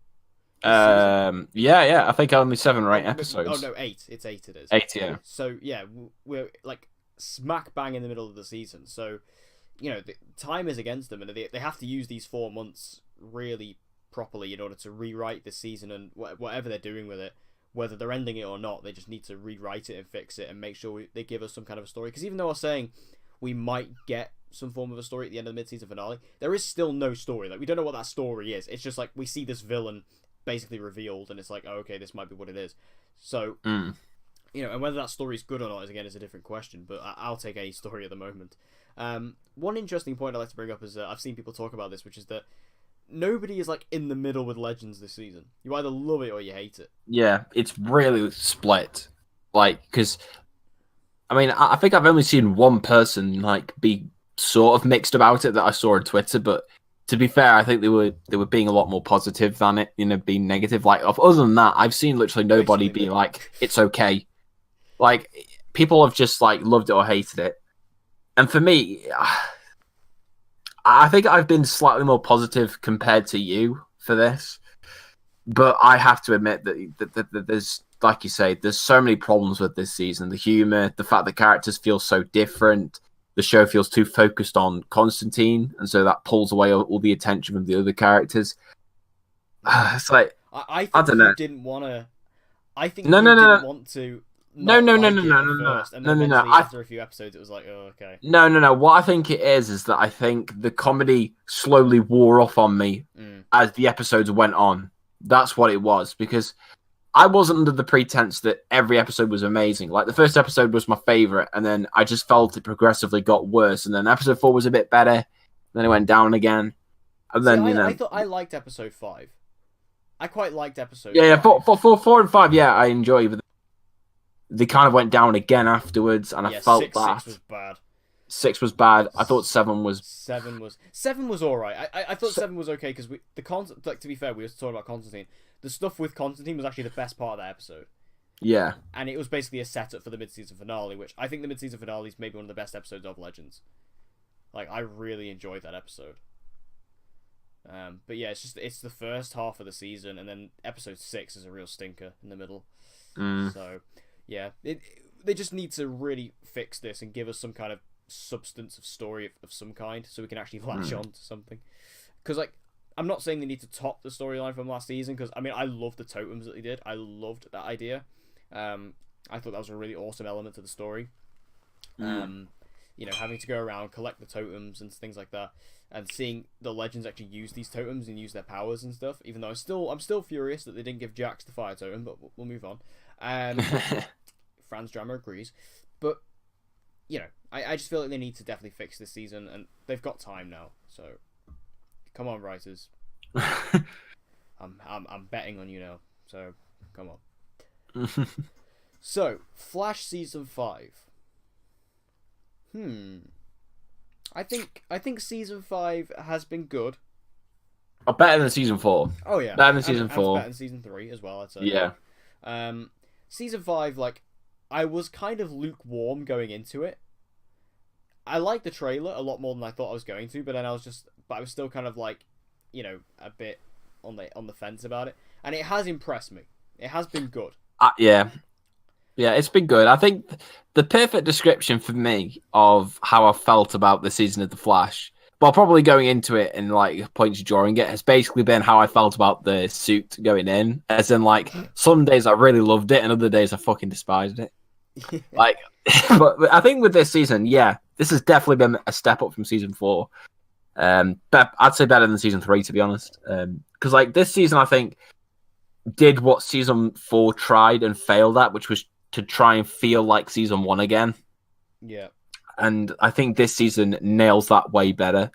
I think only 7 or 8 episodes. Oh no, 8. It's 8. It is 8. Yeah. So yeah, we're like smack bang in the middle of the season. So the time is against them, and they have to use these 4 months really properly in order to rewrite this season and whatever they're doing with it, whether they're ending it or not. They just need to rewrite it and fix it and make sure they give us some kind of a story. Because even though I was saying we might get some form of a story at the end of the mid-season finale, there is still no story. Like, we don't know what that story is. It's just like we see this villain basically revealed, and it's like, oh, okay, this might be what it is. So and whether that story is good or not is a different question, but I'll take any story at the moment. One interesting point I'd like to bring up is I've seen people talk about this, which is that nobody is like in the middle with Legends this season. You either love it or you hate it. Yeah, it's really split. Like, because I mean, I think I've only seen one person like be sort of mixed about it that I saw on Twitter, but to be fair, I think they were being a lot more positive than it, being negative. Like, other than that, I've seen literally nobody be like, it's okay. Like, people have just like loved it or hated it. And for me, I think I've been slightly more positive compared to you for this. But I have to admit that there's, like you say, there's so many problems with this season. The humor, the fact that characters feel so different. The show feels too focused on Constantine, and so that pulls away all the attention from the other characters. It's like, I don't know. Didn't want to. I think didn't want to. No. And then after a few episodes, it was like, oh, okay. No. What I think it is that I think the comedy slowly wore off on me as the episodes went on. That's what it was, because I wasn't under the pretense that every episode was amazing. Like, the first episode was my favorite, and then I just felt it progressively got worse. And then episode 4 was a bit better, then it went down again. And then I thought I liked episode 5. I quite liked episode. Yeah. 4 and 5. Yeah, I enjoy, but they kind of went down again afterwards, and I felt that 6 was bad. 6 was bad. I thought 7 was. 7 was all right. I thought 7 was okay because to be fair, we were talking about Constantine. The stuff with Constantine was actually the best part of that episode. Yeah. And it was basically a setup for the mid-season finale, which I think the mid-season finale is maybe one of the best episodes of Legends. Like, I really enjoyed that episode. But yeah, it's the first half of the season, and then episode 6 is a real stinker in the middle. So, yeah, they just need to really fix this and give us some kind of substance of story of some kind, so we can actually latch on to something. Because, like, I'm not saying they need to top the storyline from last season, because, I mean, I loved the totems that they did. I loved that idea. I thought that was a really awesome element to the story. Having to go around, collect the totems and things like that, and seeing the Legends actually use these totems and use their powers and stuff, even though I'm still furious that they didn't give Jax the fire totem, but we'll move on. Franz Drama agrees. But, I just feel like they need to definitely fix this season, and they've got time now, so... Come on, writers. I'm betting on you now. So come on. So, Flash season 5. I think season 5 has been good. Oh, better than season 4. Oh yeah, better than season 4. Better than season 3 as well, I'd say. Yeah. Season 5, like, I was kind of lukewarm going into it. I liked the trailer a lot more than I thought I was going to, but then I was still kind of like, a bit on the fence about it. And it has impressed me. It has been good. Yeah, it's been good. I think the perfect description for me of how I felt about the season of The Flash, well, probably going into it and like points drawing it, has basically been how I felt about the suit going in. As in, like, some days I really loved it and other days I fucking despised it. Like, but I think with this season, yeah, this has definitely been a step up from season 4. But I'd say better than season 3, to be honest. Because like this season, I think did what season 4 tried and failed at, which was to try and feel like season 1 again. Yeah. And I think this season nails that way better.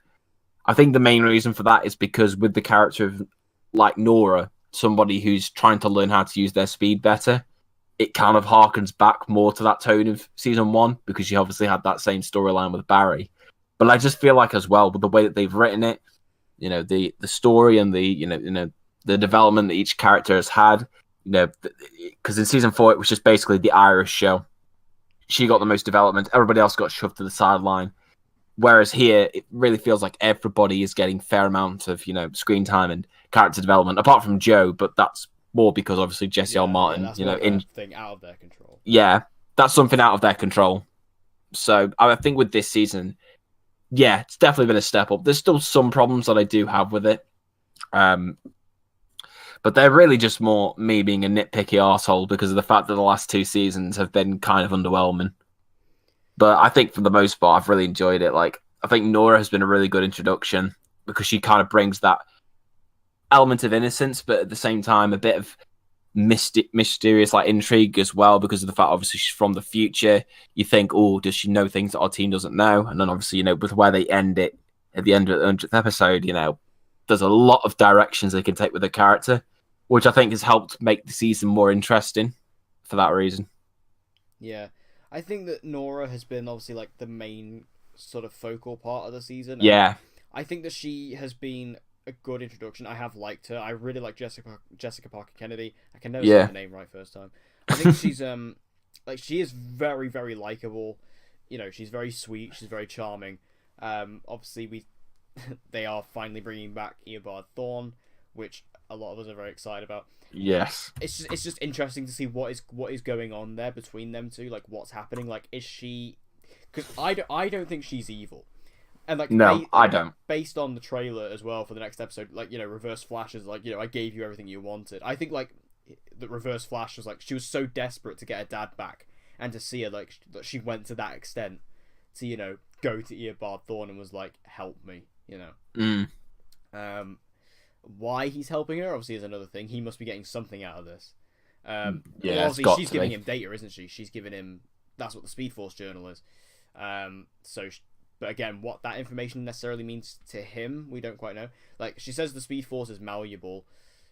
I think the main reason for that is because with the character of like Nora, somebody who's trying to learn how to use their speed better, it kind of harkens back more to that tone of season 1, because she obviously had that same storyline with Barry. But I just feel like as well with the way that they've written it, the story and the development that each character has had, because in season 4 it was just basically the Iris show. She got the most development. Everybody else got shoved to the sideline. Whereas here, it really feels like everybody is getting fair amount of screen time and character development, apart from Joe. But that's more because obviously Jesse L. Martin, that's more of a thing out of their control. Yeah, that's something out of their control. So I think with this season, yeah, it's definitely been a step up. There's still some problems that I do have with it. But they're really just more me being a nitpicky arsehole because of the fact that the last 2 seasons have been kind of underwhelming. But I think for the most part, I've really enjoyed it. Like, I think Nora has been a really good introduction because she kind of brings that element of innocence, but at the same time, a bit of mysterious like intrigue as well because of the fact obviously she's from the future. You think, oh, does she know things that our team doesn't know? And then obviously with where they end it at the end of the 100th episode, there's a lot of directions they can take with the character, which I think has helped make the season more interesting for that reason. Yeah, I think that Nora has been obviously like the main sort of focal part of the season. Yeah, I think that she has been a good introduction. I have liked her. I really like Jessica Parker Kennedy. I can never say her name right first time. I think she's she is very, very likable. She's very sweet. She's very charming. Obviously they are finally bringing back Eobard Thawne, which a lot of us are very excited about. Yes. It's just interesting to see what is going on there between them two. Like, what's happening? Like, is she? Because I don't think she's evil. And no, I don't. Based on the trailer as well for the next episode, Reverse Flash is I gave you everything you wanted. I think the Reverse Flash was she was so desperate to get her dad back and to see her that she went to that extent to go to Eobard Thawne and was help me, Why he's helping her obviously is another thing. He must be getting something out of this. Obviously she's giving him data, isn't she? She's giving him. That's what the Speed Force journal is. But again, what that information necessarily means to him, we don't quite know. She says the Speed Force is malleable,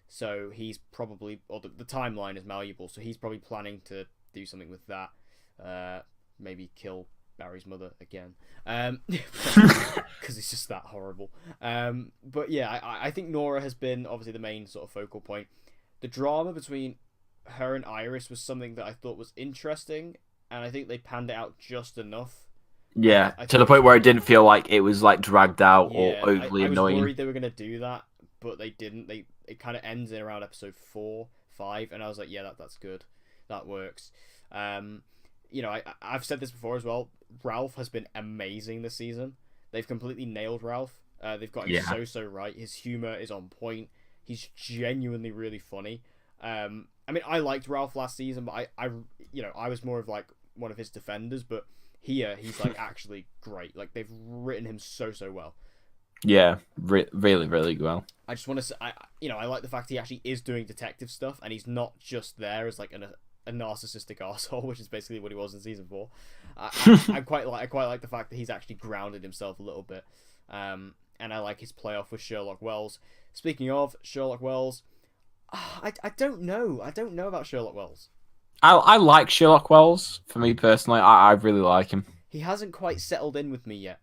so he's probably, or the timeline is malleable, so he's probably planning to do something with that. Maybe kill Barry's mother again, because it's just that horrible. But yeah, I think Nora has been obviously the main sort of focal point. The drama between her and Iris was something that I thought was interesting, and I think they panned it out just enough. Yeah, to the point where it didn't feel like it was dragged out or overly annoying. I was worried they were going to do that, but they didn't. It kind of ends in around episode 4, 5, and I was like, yeah, that's good. That works. I've said this before as well. Ralph has been amazing this season. They've completely nailed Ralph. They've got him so right. His humor is on point. He's genuinely really funny. I liked Ralph last season, but I was more of one of his defenders, but here he's actually great. They've written him so well. Yeah, really, really well. I just want to say, I like the fact he actually is doing detective stuff, and he's not just there as a narcissistic arsehole, which is basically what he was in season 4. I quite like the fact that he's actually grounded himself a little bit, and I like his playoff with Sherlock Wells. Speaking of Sherlock Wells, I don't know about Sherlock Wells. I like Sherlock Wells. For me personally, I really like him. He hasn't quite settled in with me yet.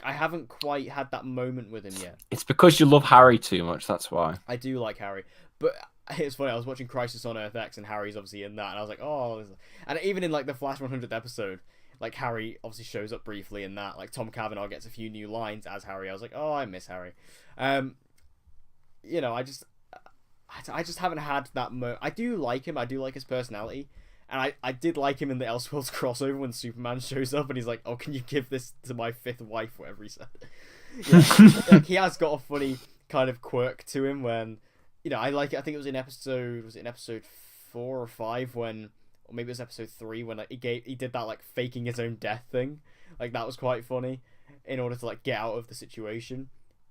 I haven't quite had that moment with him yet. It's because you love Harry too much, that's why. I do like Harry. But it's funny, I was watching Crisis on Earth X and Harry's obviously in that, and I was like, oh... And even in the Flash 100th episode, Harry obviously shows up briefly in that. Tom Cavanaugh gets a few new lines as Harry. I was like, oh, I miss Harry. I just haven't had that moment. I do like him. I do like his personality. And I did like him in the Elseworlds crossover when Superman shows up and he's like, oh, can you give this to my 5th wife, whatever he said. Yeah, he has got a funny kind of quirk to him when, I like it. I think it was in episode 4 or 5 when, or maybe it was episode 3 when he did that faking his own death thing. That was quite funny in order to get out of the situation.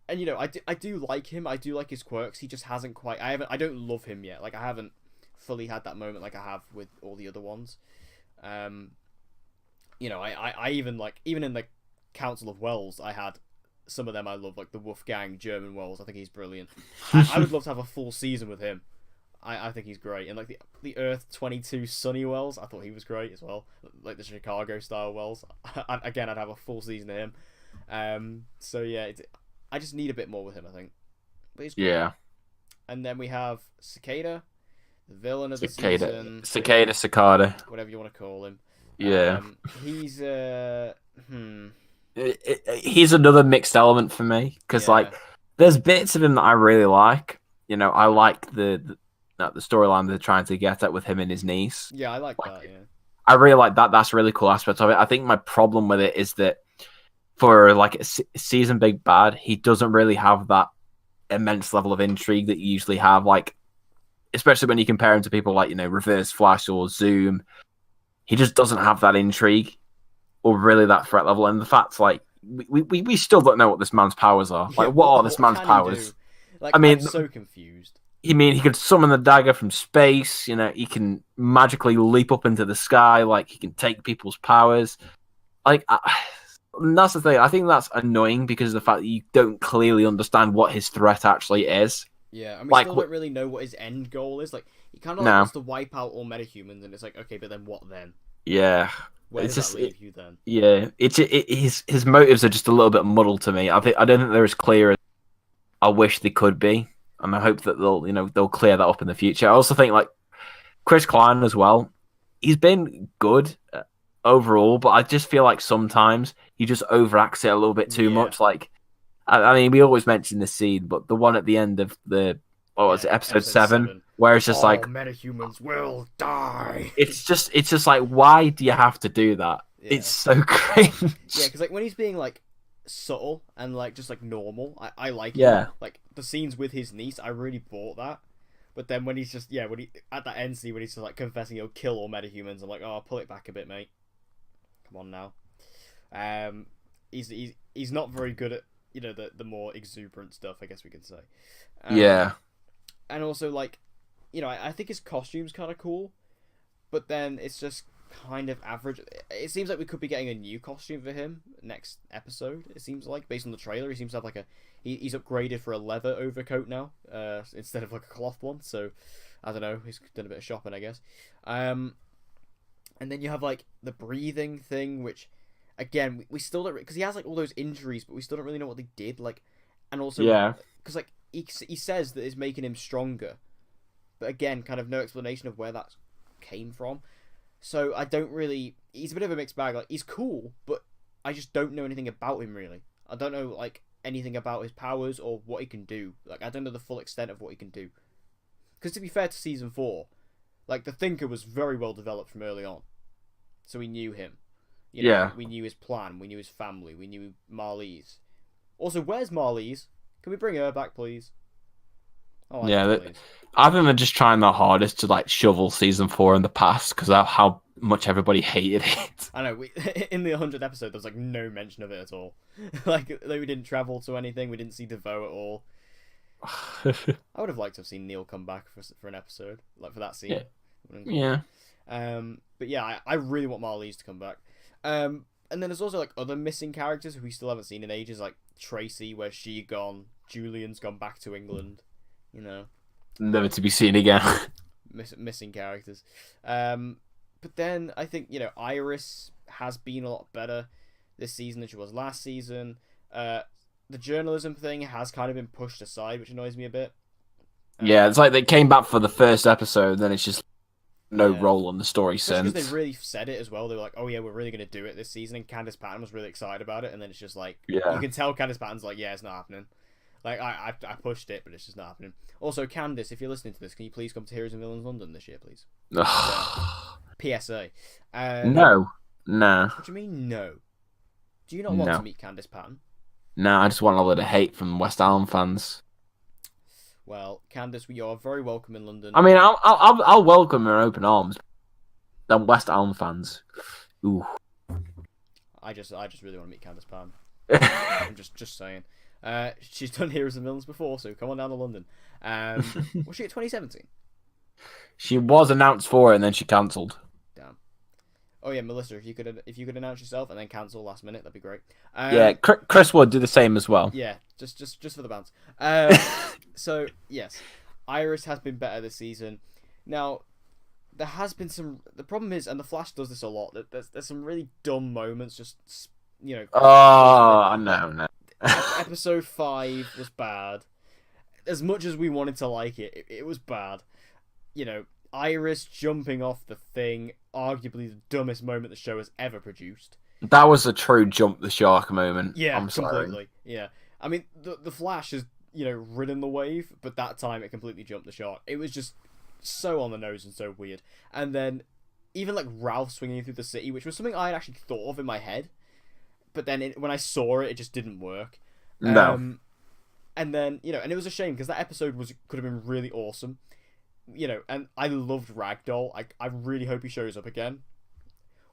And I do like him. I do like his quirks. He just hasn't quite. I don't love him yet. I haven't fully had that moment like I have with all the other ones. I even even in the Council of Wells, I had some of them I love, the Wolfgang German Wells. I think he's brilliant. I would love to have a full season with him. I think he's great. And the Earth 22 Sunny Wells, I thought he was great as well. The Chicago style Wells. I'd have a full season of him. So yeah, I just need a bit more with him, I think. But he's cool. Yeah. And then we have Cicada, the villain of the Cicada. season. Cicada. Whatever you want to call him. Yeah. He's He's another mixed element for me because like there's bits of him that I really like. You know, I like the storyline they're trying to get at with him and his niece. Yeah, I like that. Yeah, I really like that. That's a really cool aspect of it. I think my problem with it is that for like a season big bad, he doesn't really have that immense level of intrigue that you usually have. Like, especially when you compare him to people like Reverse Flash or Zoom, he just doesn't have that intrigue or really that threat level. And the fact, like, we still don't know what this man's powers are. Like, what are this man's powers? Like, I mean, I'm so confused. I mean, he could summon the dagger from space. He can magically leap up into the sky. Like, he can take people's powers. Like, and that's the thing. I think that's annoying because of the fact that you don't clearly understand what his threat actually is. Yeah, and we still don't really know what his end goal is. Like, he kind of wants to wipe out all metahumans, and it's like, okay, but then what then? Yeah. Where does that leave you then? Yeah, his motives are just a little bit muddled to me. I don't think they're as clear as I wish they could be, and I hope that they'll clear that up in the future. I also think like Chris Klein as well. He's been good overall, but I just feel like sometimes he just overacts it a little bit too much. Like, I mean, we always mention this scene, but the one at the end of episode 7, where it's just like metahumans will die. It's just like, why do you have to do that? Yeah. It's so cringe. Yeah, because like when he's being like subtle and like just like normal, I like it. Yeah. Like the scenes with his niece, I really bought that. But then when he's just when he at that end scene when he's just like confessing he'll kill all metahumans, I'm like, oh, pull it back a bit, mate. Come on now. He's not very good at the more exuberant stuff, I guess we could say. Yeah. And also like, I think his costume's kind of cool, but then it's just kind of average. It seems like we could be getting a new costume for him next episode. It seems like, based on the trailer, he seems to have like he's upgraded for a leather overcoat now, instead of like a cloth one. So I don't know. He's done a bit of shopping, I guess. And then you have like the breathing thing, which again we still don't, because he has like all those injuries, but we still don't really know what they did. Like, and also because like he says that it's making him stronger, but again, kind of no explanation of where that came from. So I don't really. He's a bit of a mixed bag. Like, he's cool, but I just don't know anything about him really. I don't know like anything about his powers or what he can do. Like, I don't know the full extent of what he can do. Because to be fair to season 4, like the Thinker was very well developed from early on, so we knew him. We knew his plan. We knew his family. We knew Marlize. Also, where's Marlize? Can we bring her back, please? Oh, I think they're just trying their hardest to like shovel season 4 in the past because of how much everybody hated it. I know. In the 100th episode, there was like no mention of it at all. Like we didn't travel to anything. We didn't see DeVoe at all. I would have liked to have seen Neil come back for an episode, like for that scene. Yeah. But yeah, I really want Marlize to come back. And then there's also like other missing characters who we still haven't seen in ages, like Tracy. Where's she gone? Julian's gone back to England. Never to be seen again. Missing characters. But then I think Iris has been a lot better this season than she was last season. The journalism thing has kind of been pushed aside, which annoys me a bit. Yeah, it's like they came back for the first episode, then it's just no role on the story since. Because they really said it as well. They were like, oh yeah, we're really going to do it this season, and Candice Patton was really excited about it, and then it's just like, you can tell Candice Patton's like, yeah, it's not happening. Like, I pushed it, but it's just not happening. Also, Candice, if you're listening to this, can you please come to Heroes and Villains London this year, please? PSA. No. Nah. What do you mean, no? Do you not want to meet Candice Patton? Nah, I just want a lot of hate from West Ham fans. Well, Candice, you are very welcome in London. I mean, I'll welcome her open arms. Then West Ham fans. Ooh. I just really want to meet Candice Patton. I'm just saying. She's done Heroes and Villains before, so come on down to London. Was she at 2017? She was announced for it, and then she cancelled. Damn. Oh yeah, Melissa, if you could announce yourself and then cancel last minute, that'd be great. Yeah, Chris would do the same as well. Yeah, just for the bounce. So yes, Iris has been better this season. Now, there has been some. The problem is, and the Flash does this a lot. That there's some really dumb moments just you know. Oh no. Episode 5 was bad. As much as we wanted to like it, it was bad. You know, Iris jumping off the thing, arguably the dumbest moment the show has ever produced. That was a true jump the shark moment. Yeah, I'm sorry. completely. Yeah, I mean the Flash has ridden the wave, but that time it completely jumped the shark. It was just so on the nose and so weird. And then even like Ralph swinging through the city, which was something I had actually thought of in my head, but then when I saw it, it just didn't work. No. And then and it was a shame because that episode could have been really awesome. And I loved Ragdoll. I really hope he shows up again.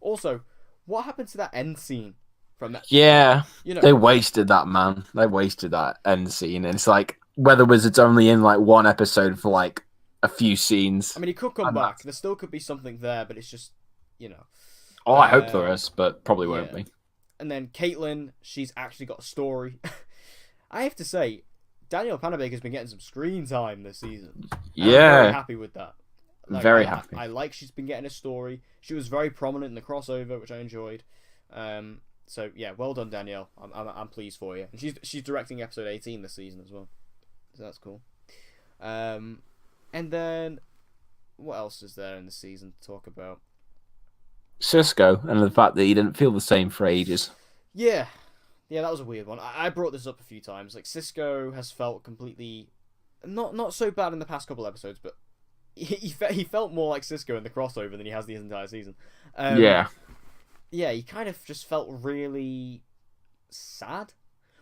Also, what happened to that end scene from that? Yeah, they wasted that, man. They wasted that end scene. And it's like Weather Wizard's only in like one episode for like a few scenes. I mean, he could come back. There still could be something there, but it's just Oh, I hope there is, but probably won't be. And then Caitlin, she's actually got a story. I have to say, Danielle Panabaker's been getting some screen time this season. Yeah. I'm very happy with that. Very happy. I like she's been getting a story. She was very prominent in the crossover, which I enjoyed. So yeah, well done, Danielle. I'm pleased for you. And she's directing episode 18 this season as well, so that's cool. And then what else is there in the season to talk about? Cisco and the fact that he didn't feel the same for ages. Yeah, that was a weird one. I brought this up a few times. Like Cisco has felt completely not so bad in the past couple episodes, but he felt more like Cisco in the crossover than he has the entire season. Yeah, he kind of just felt really sad,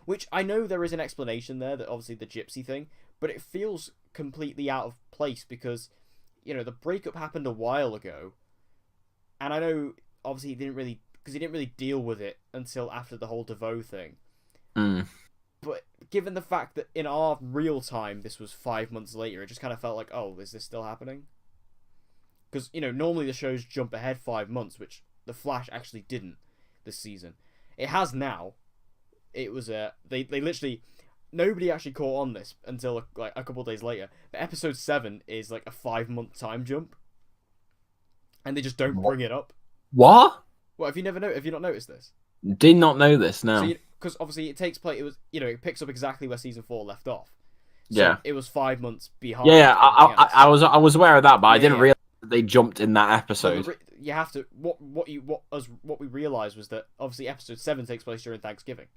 which I know there is an explanation there, that obviously the gypsy thing, but it feels completely out of place because the breakup happened a while ago, and I know obviously he didn't really deal with it until after the whole DeVoe thing. But given the fact that in our real time this was 5 months later, it just kind of felt like, oh, is this still happening? Because normally the shows jump ahead 5 months, which the Flash actually didn't this season. It has now. It was they literally, nobody actually caught on this until like a couple of days later. But episode 7 is like a 5 month time jump, and they just don't bring it up. What? What, have you not noticed this? Did not know this. No. Because obviously it takes place. It was it picks up exactly where season 4 left off. So yeah. It was 5 months behind. Yeah. I was aware of that, but I didn't realize that they jumped in that episode. No, you have to. What we realized was that obviously episode 7 takes place during Thanksgiving.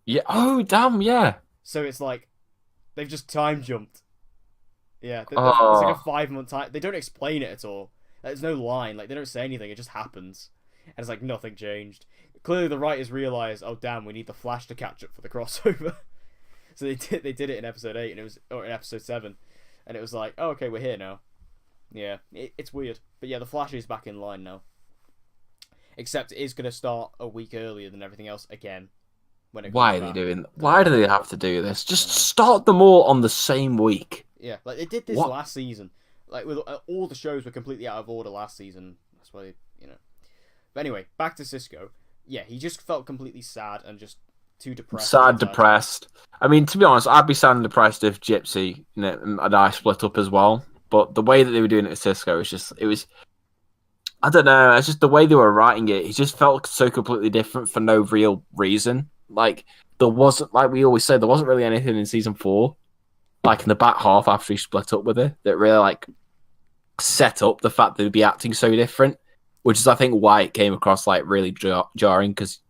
Yeah. Oh damn. Yeah. So it's like they've just time jumped. Yeah. It's like a 5 month time. They don't explain it at all. There's no line. Like they don't say anything. It just happens. And it's like nothing changed. Clearly the writers realised, oh damn, we need the Flash to catch up for the crossover. So they did it in episode 8 or in episode 7, and it was like, oh okay, we're here now. Yeah, it's weird. But yeah, the Flash is back in line now. Except it is going to start a week earlier than everything else again. Why are they doing? Why do they have to do this? Just start them all on the same week. Yeah, like they did this last season. Like with all the shows were completely out of order last season. That's why But anyway, back to Cisco. Yeah, he just felt completely sad and just too depressed. Depressed. I mean, to be honest, I'd be sad and depressed if Gypsy and I split up as well. But the way that they were doing it with Cisco was I don't know, it's just the way they were writing it. He just felt so completely different for no real reason. Like, there wasn't, like we always say, there wasn't really anything in season 4, like in the back half after he split up with her, that really like set up the fact that they'd be acting so different. Which is, I think, why it came across like really jarring, because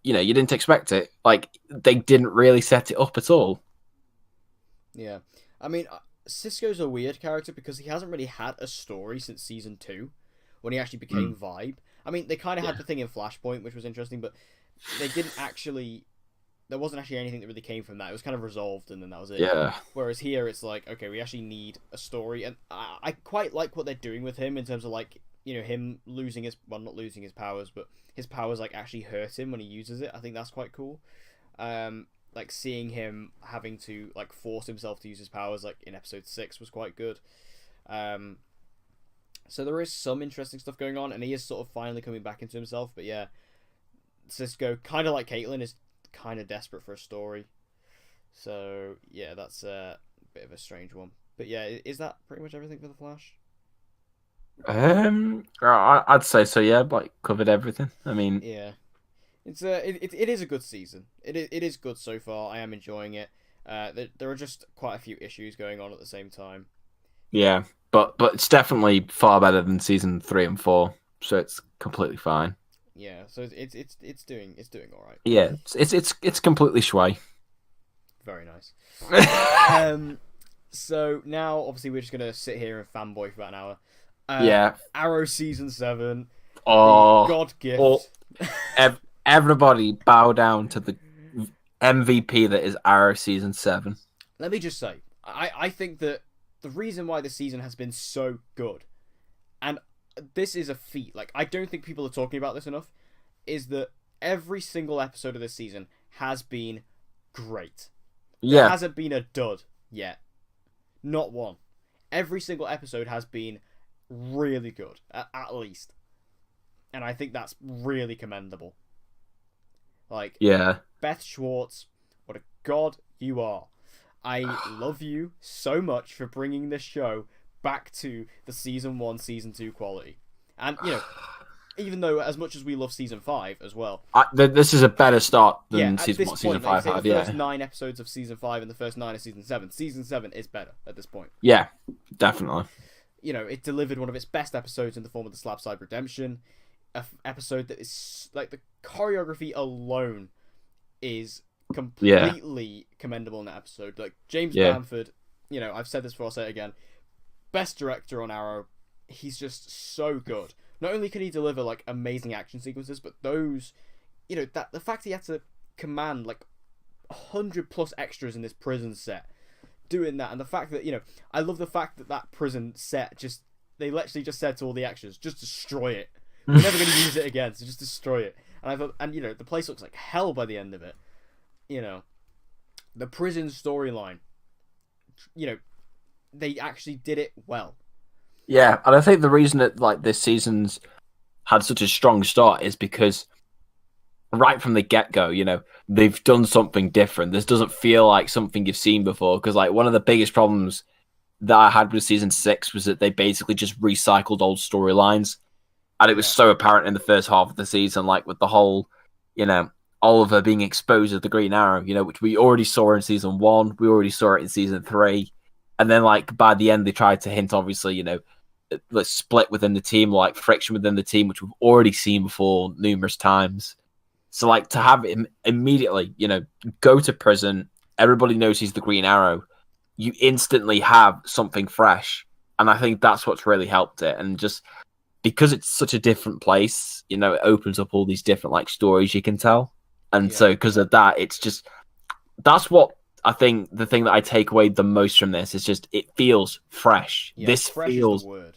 you didn't expect it. Like they didn't really set it up at all. Yeah, I mean, Cisco's a weird character because he hasn't really had a story since season 2, when he actually became Vibe. I mean, they kind of had the thing in Flashpoint, which was interesting, but they didn't actually. There wasn't actually anything that really came from that. It was kind of resolved, and then that was it. Yeah. Whereas here, it's like, okay, we actually need a story, and I quite like what they're doing with him in terms of like. Him losing not losing his powers, but his powers like actually hurt him when he uses it. I think that's quite cool. Like seeing him having to like force himself to use his powers, like in episode 6, was quite good. So there is some interesting stuff going on, and he is sort of finally coming back into himself. But yeah, Cisco, kind of like Caitlin, is kind of desperate for a story. So yeah, that's a bit of a strange one. But yeah, is that pretty much everything for the Flash? I'd say so. Yeah, like covered everything. I mean, yeah. It is a good season. It is good so far. I am enjoying it. There are just quite a few issues going on at the same time. Yeah, but it's definitely far better than season 3 and 4, so it's completely fine. Yeah, so it's doing all right. Yeah, it's completely shui. Very nice. So now obviously we're just gonna sit here and fanboy for about an hour. Yeah. Arrow season 7. Oh, the God gift. Everybody bow down to the MVP that is Arrow season 7. Let me just say, I think that the reason why this season has been so good, and this is a feat, like, I don't think people are talking about this enough, is that every single episode of this season has been great. Yeah. There hasn't been a dud yet. Not one. Every single episode has been really good, at least. And I think that's really commendable. Like, yeah. Beth Schwartz, what a god you are. I love you so much for bringing this show back to the season 1, season 2 quality. And, you know, even though as much as we love season 5 as well. This is a better start than season 1, season 5 like, had, the first 9 episodes of season 5 and the first 9 of season 7. Season 7 is better at this point. Yeah, definitely. You know, it delivered one of its best episodes in the form of the Slabside Redemption. An episode that is, like, the choreography alone is completely commendable in that episode. Like, James Bamford, you know, I've said this before, I'll say it again. Best director on Arrow. He's just so good. Not only can he deliver, like, amazing action sequences, but those, you know, that the fact he had to command, like, 100+ extras in this prison set, doing that, and the fact that, you know, I love the fact that prison set they literally just said to all the extras, just destroy it. We're never going to use it again, so just destroy it. And I thought, and, you know, the place looks like hell by the end of it. You know, the prison storyline, you know, they actually did it well. Yeah, and I think the reason that, like, this season's had such a strong start is because right from the get-go, you know, they've done something different. This doesn't feel like something you've seen before, because, like, one of the biggest problems that I had with season 6 was that they basically just recycled old storylines, and it was so apparent in the first half of the season, like, with the whole, you know, Oliver being exposed as the Green Arrow, you know, which we already saw in season 1, we already saw it in season 3, and then, like, by the end they tried to hint, obviously, you know, like, split within the team, like friction within the team, which we've already seen before numerous times. So, like, to have him immediately, you know, go to prison, everybody knows he's the Green Arrow, you instantly have something fresh, and I think that's what's really helped it. And just because it's such a different place, you know, it opens up all these different, like, stories you can tell. And so because of that, it's just, that's what I think the thing that I take away the most from this is just, it feels fresh. This fresh feels, is the word.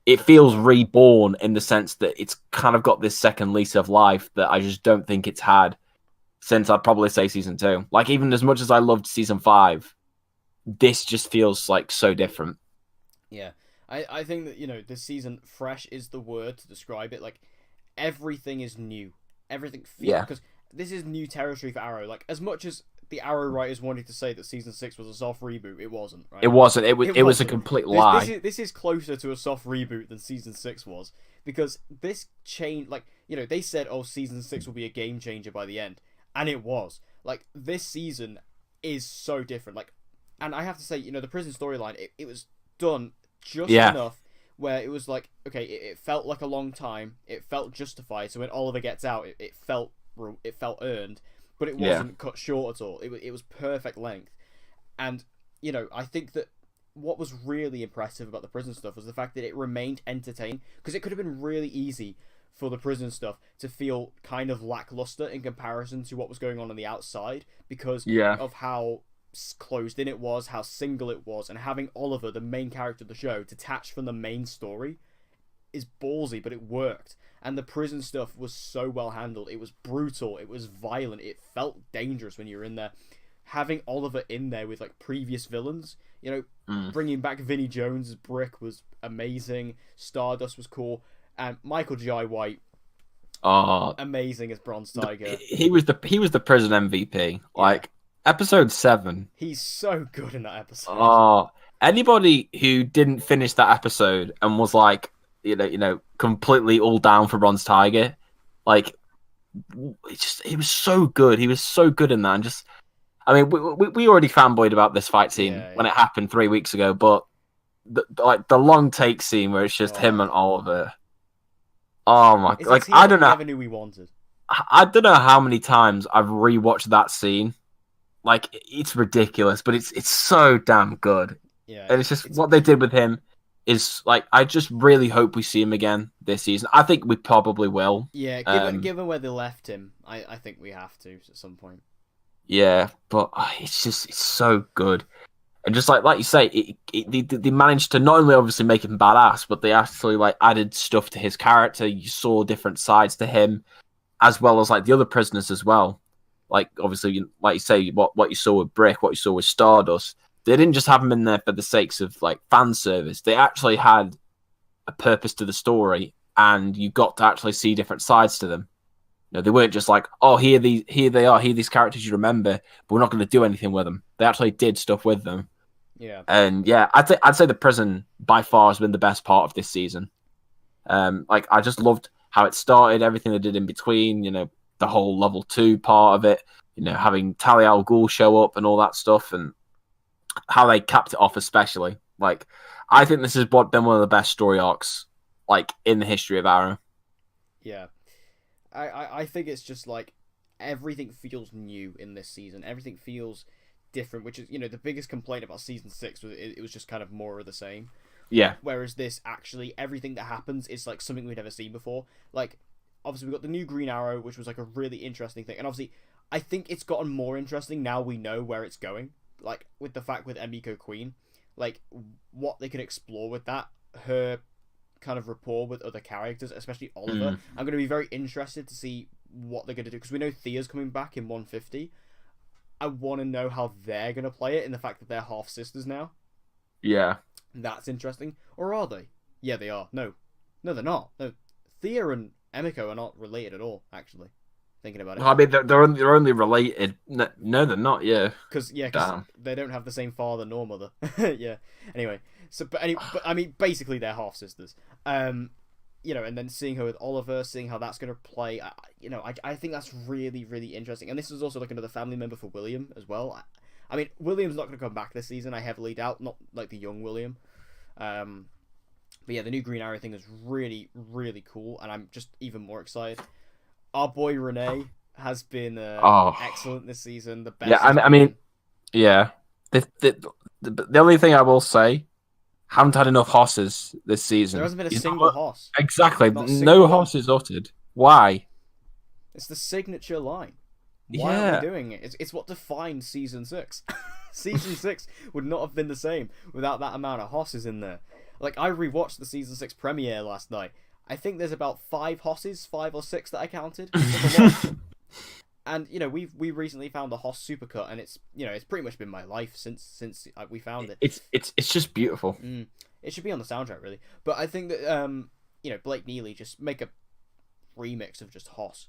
It feels reborn in the sense that it's kind of got this second lease of life that I just don't think it's had since, I'd probably say, season 2. Like, even as much as I loved season 5, this just feels, like, so different. Yeah. I think that, you know, this season, fresh is the word to describe it. Like, everything is new. Everything feels... Because this is new territory for Arrow. Like, as much as the Arrow writers wanted to say that season 6 was a soft reboot, it wasn't, right? It wasn't. It was a complete lie. This is closer to a soft reboot than season 6 was. Because this change... Like, you know, they said, oh, season 6 will be a game changer by the end. And it was. Like, this season is so different. Like, and I have to say, you know, the prison storyline, it was done just enough where it was like, okay, it felt like a long time. It felt justified. So when Oliver gets out, it felt earned, but it wasn't cut short at all. It was perfect length. And, you know, I think that what was really impressive about the prison stuff was the fact that it remained entertaining, because it could have been really easy for the prison stuff to feel kind of lackluster in comparison to what was going on the outside, because of how closed in it was, how single it was, and having Oliver, the main character of the show, detached from the main story is ballsy, but it worked. And the prison stuff was so well handled. It was brutal, it was violent, it felt dangerous when you were in there. Having Oliver in there with, like, previous villains, you know, bringing back Vinnie Jones as Brick was amazing. Stardust was cool, and Michael Jai White, amazing as Bronze Tiger. He was the prison MVP. Like, episode 7. He's so good in that episode. Anybody who didn't finish that episode and was like, you know, completely all down for Bronze Tiger, like, he was so good. He was so good in that. And just, I mean, we already fanboyed about this fight scene when it happened 3 weeks ago, but the long take scene where it's just him and Oliver. Oh my! Like I don't know. Never knew we wanted. I don't know how many times I've rewatched that scene. Like it's ridiculous, but it's so damn good. Yeah, and it's what they did with him is like I just really hope we see him again this season. I think we probably will. Yeah, given where they left him, I think we have to at some point. Yeah, but it's so good, and just like you say, they managed to not only obviously make him badass, but they actually like added stuff to his character. You saw different sides to him, as well as like the other prisoners as well. Like obviously, like you say, what you saw with Brick, what you saw with Stardust. They didn't just have him in there for the sakes of like fan service. They actually had a purpose to the story, and you got to actually see different sides to them. You know, they weren't just like, oh, here these characters you remember, but we're not going to do anything with them. They actually did stuff with them. Yeah, and yeah, I'd say the prison by far has been the best part of this season. Like I just loved how it started, everything they did in between. You know, the whole level 2 part of it. You know, having Talia al Ghul show up and all that stuff, and how they capped it off, especially. Like, I think this has been one of the best story arcs, like, in the history of Arrow. Yeah. I think it's just, like, everything feels new in this season. Everything feels different, which is, you know, the biggest complaint about Season 6 was it was just kind of more of the same. Yeah. Whereas this, actually, everything that happens is, like, something we've never seen before. Like, obviously, we got the new Green Arrow, which was, like, a really interesting thing. And, obviously, I think it's gotten more interesting now we know where it's going. Like, with the fact with Emiko Queen, like, what they can explore with that, her kind of rapport with other characters, especially Oliver. I'm going to be very interested to see what they're going to do, because we know Thea's coming back in 150. I want to know how they're going to play it, in the fact that they're half-sisters now. Yeah. That's interesting. Or are they? Yeah, they are. No, they're not. No, Thea and Emiko are not related at all, actually. Thinking about it. Well, I mean, they're only related. No, they're not. Yeah. Because they don't have the same father nor mother. Yeah. Anyway, but I mean, basically they're half sisters. You know, and then seeing her with Oliver, seeing how that's going to play. I think that's really, really interesting. And this is also like another family member for William as well. I mean, William's not going to come back this season. I heavily doubt. Not like the young William. But yeah, the new Green Arrow thing is really, really cool, and I'm just even more excited. Our boy Renee has been excellent this season. The best. Yeah, I mean, yeah. The only thing I will say, haven't had enough hosses this season. There hasn't been a single hoss. Exactly, no hosses uttered. Why? It's the signature line. Why are we doing it? It's what defined Season 6. Season 6 would not have been the same without that amount of hosses in there. Like, I rewatched the Season 6 premiere last night. I think there's about 5 hosses, 5 or 6 that I counted. And, you know, we recently found the Hoss Supercut, and it's, you know, it's pretty much been my life since we found it. It's just beautiful. It should be on the soundtrack, really. But I think that, you know, Blake Neely, just make a remix of just Hoss.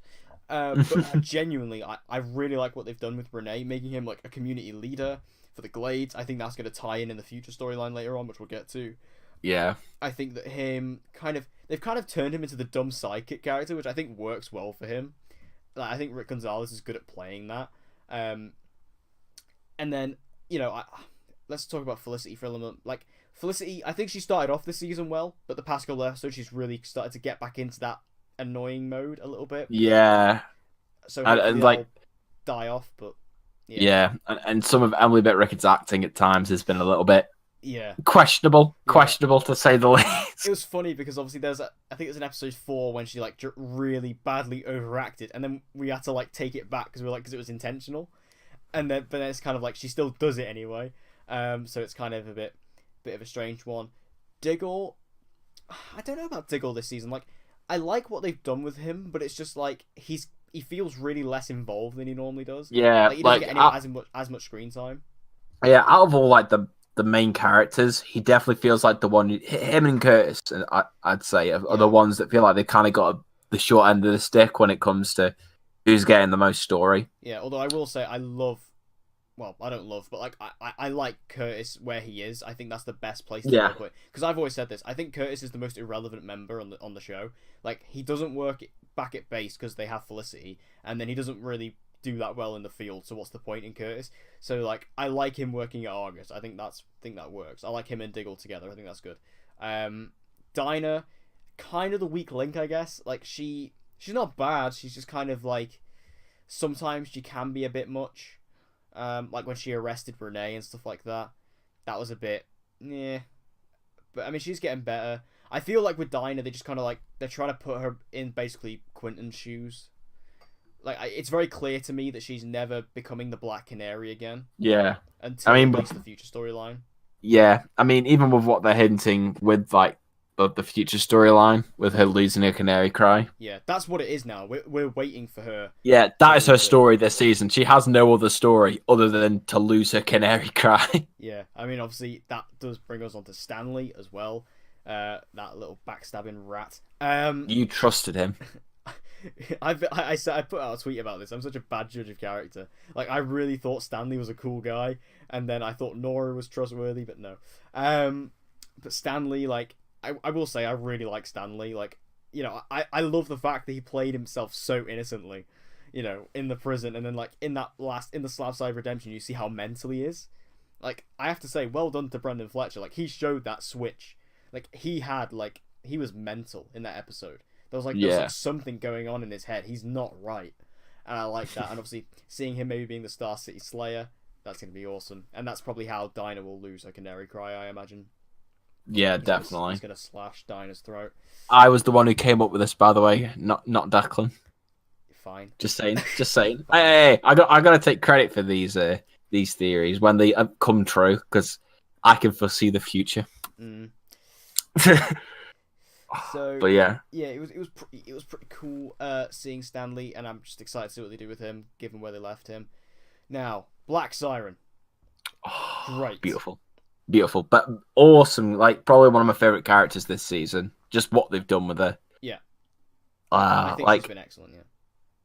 But genuinely, I really like what they've done with Renee, making him like a community leader for the Glades. I think that's going to tie in the future storyline later on, which we'll get to. Yeah. I think that they've kind of turned him into the dumb sidekick character, which I think works well for him. Like, I think Rick Gonzalez is good at playing that. And then, you know, let's talk about Felicity for a moment. Like, Felicity, I think she started off this season well, but the past couple episodes, she's really started to get back into that annoying mode a little bit. Yeah. So and like die off, but yeah. And some of Emily Bit-Rickard's acting at times has been a little bit questionable to say the least. It was funny because obviously I think it was in episode 4 when she like really badly overacted, and then we had to like take it back because it was intentional, but then it's kind of like she still does it anyway. So it's kind of a bit of a strange one. Diggle, I don't know about Diggle this season. Like, I like what they've done with him, but it's just like he feels really less involved than he normally does. Yeah, like he doesn't get as much screen time. Yeah, out of all like the main characters, he definitely feels like the one. Him and Curtis, I'd say, are the ones that feel like they kind of got the short end of the stick when it comes to who's getting the most story. Yeah, although I will say I love well, I don't love, but like I like Curtis where he is. I think that's the best place to Yeah. put it. Because I've always said this. I think Curtis is the most irrelevant member on the show. Like he doesn't work back at base because they have Felicity, and then he doesn't really do that well in the field. So what's the point in Curtis? So like I like him working at Argus. I think that works. I like him and Diggle together. I think that's good. Dinah, kind of the weak link, I guess. Like she's not bad. She's just kind of like sometimes she can be a bit much. Like when she arrested Renee and stuff like that. That was a bit, yeah. But I mean, she's getting better. I feel like with Dinah, they just kind of like they're trying to put her in basically Quentin's shoes. Like it's very clear to me that she's never becoming the Black Canary again. Yeah. Until at least the future storyline. Yeah, I mean, even with what they're hinting with like the future storyline with her losing her canary cry. Yeah, that's what it is now. We're waiting for her. Yeah, that is her story this season. She has no other story other than to lose her canary cry. Yeah, I mean, obviously that does bring us on to Stanley as well. That little backstabbing rat. You trusted him. I put out a tweet about this. I'm such a bad judge of character. Like I really thought Stanley was a cool guy, and then I thought Nora was trustworthy, but no. But Stanley, like I will say, I really like Stanley. Like I love the fact that he played himself so innocently, in the prison, and then like in the Slabside Redemption, you see how mental he is. Like I have to say, well done to Brendan Fletcher. Like he showed that switch. Like he was mental in that episode. There was like something going on in his head. He's not right. And I like that. And obviously seeing him maybe being the Star City Slayer, that's going to be awesome. And that's probably how Dinah will lose her canary cry, I imagine. Yeah, definitely. He's going to slash Dinah's throat. I was the one who came up with this, by the way, not Declan. Fine. Just saying. Hey, I got to take credit for these theories when they come true, because I can foresee the future. Mm. So, but yeah, it was pretty cool seeing Stanley, and I'm just excited to see what they do with him, given where they left him. Now, Black Siren, great, beautiful, but awesome. Like probably one of my favorite characters this season. Just what they've done with her. Yeah, I think she's been excellent.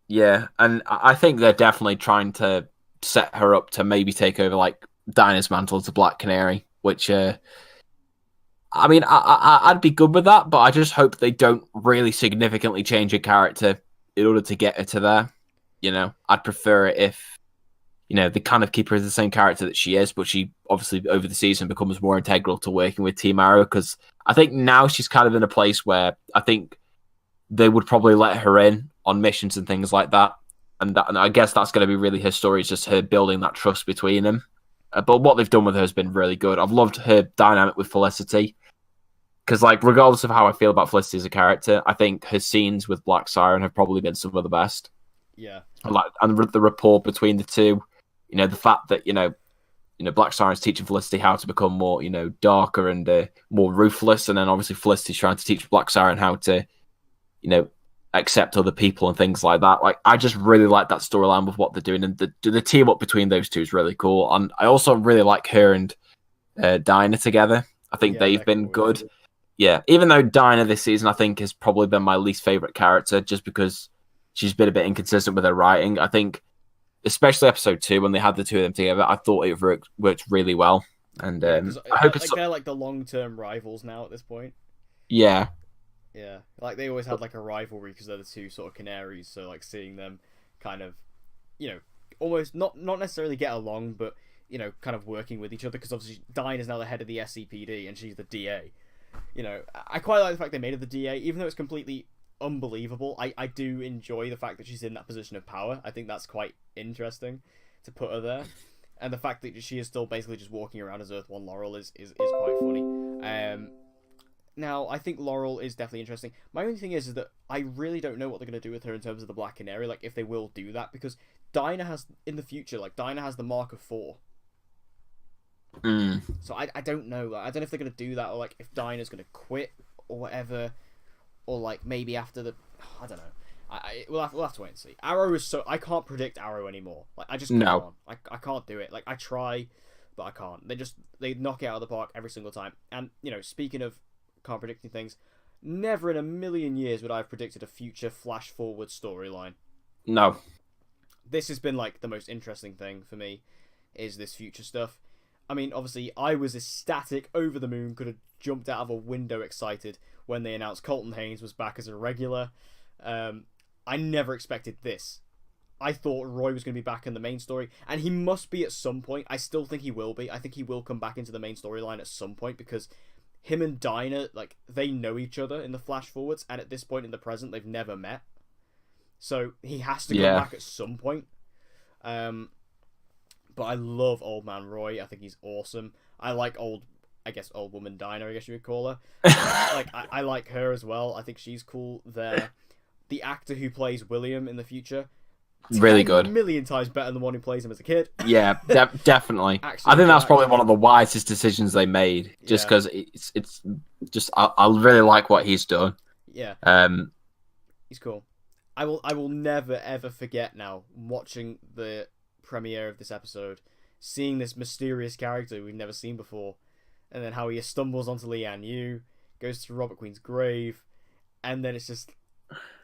Yeah, and I think they're definitely trying to set her up to maybe take over like Dinah's mantle as a Black Canary, which. I mean, I'd be good with that, but I just hope they don't really significantly change her character in order to get her to there. I'd prefer it if, they kind of keep her as the same character that she is, but she obviously over the season becomes more integral to working with Team Arrow, because I think now she's kind of in a place where I think they would probably let her in on missions and things like that. And I guess that's going to be really her story, is just her building that trust between them. But what they've done with her has been really good. I've loved her dynamic with Felicity. Because, like, regardless of how I feel about Felicity as a character, I think her scenes with Black Siren have probably been some of the best. Yeah. And the rapport between the two. The fact that, Black Siren's teaching Felicity how to become more, darker and more ruthless. And then, obviously, Felicity's trying to teach Black Siren how to, accept other people and things like that. Like, I just really like that storyline with what they're doing, and the team up between those two is really cool. And I also really like her and Dinah together. I think they've been good. Yeah, even though Dinah this season I think has probably been my least favorite character, just because she's been a bit inconsistent with her writing. I think, especially episode 2 when they had the two of them together, I thought it worked really well. And I hope it's they're like the long-term rivals now at this point. Yeah. Yeah, like they always had like a rivalry because they're the two sort of canaries. So like seeing them kind of, almost not necessarily get along, but kind of working with each other, because obviously Dinah's now the head of the SCPD and she's the DA. I quite like the fact they made her the DA, even though it's completely unbelievable. I do enjoy the fact that she's in that position of power. I think that's quite interesting to put her there, and the fact that she is still basically just walking around as Earth One Laurel is quite funny. Now, I think Laurel is definitely interesting. My only thing is that I really don't know what they're going to do with her in terms of the Black Canary, like if they will do that, because Dinah has, in the future, Dinah has the Mark of 4. So I don't know. I don't know if they're going to do that, or like if Dinah's going to quit or whatever, or like maybe after the... I don't know. We'll have to wait and see. Arrow is so... I can't predict Arrow anymore. Like, I just can't. I can't do it. Like, I try, but I can't. They knock it out of the park every single time. And, speaking of can't predicting things, never in a million years would I have predicted a future flash forward storyline. No. This has been like the most interesting thing for me, is this future stuff. I mean, obviously, I was ecstatic, over the moon, could have jumped out of a window excited when they announced Colton Haynes was back as a regular. I never expected this. I thought Roy was going to be back in the main story, and he must be at some point. I still think he will be. I think he will come back into the main storyline at some point, because him and Dinah, like, they know each other in the flash forwards, and at this point in the present, they've never met. So he has to come back at some point. But I love Old Man Roy. I think he's awesome. I like old woman Dinah, I guess you would call her. I like her as well. I think she's cool there. The actor who plays William in the future, really good. 10,000,000 times better than the one who plays him as a kid. Yeah, definitely. I think that's probably one of the wisest decisions they made, just because it's just I really like what he's done. Yeah. He's cool. I will never ever forget now, watching the premiere of this episode, seeing this mysterious character we've never seen before, and then how he stumbles onto Leanne Yu, goes to Robert Queen's grave, and then it's just,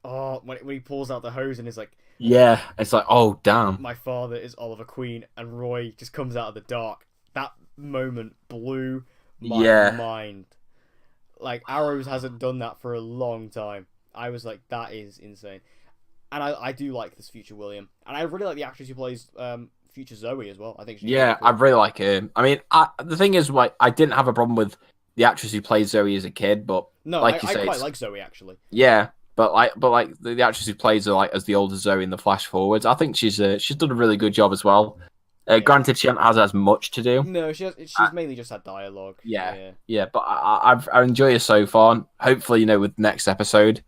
when he pulls out the hose and is like, yeah, it's like, oh damn, my father is Oliver Queen, and Roy just comes out of the dark. That moment blew my mind. Like, Arrows hasn't done that for a long time. I was like, that is insane. And I do like this future William. And I really like the actress who plays future Zoe as well. I think she's really cool. I really like her. I mean, the thing is, like, I didn't have a problem with the actress who plays Zoe as a kid, but no, like I quite like Zoe, actually. Yeah, but the actress who plays her, like, as the older Zoe in the flash forwards, I think she's done a really good job as well. Granted, she hasn't as much to do. No, she's mainly just had dialogue. Yeah, but I enjoy her so far. Hopefully, with next episode,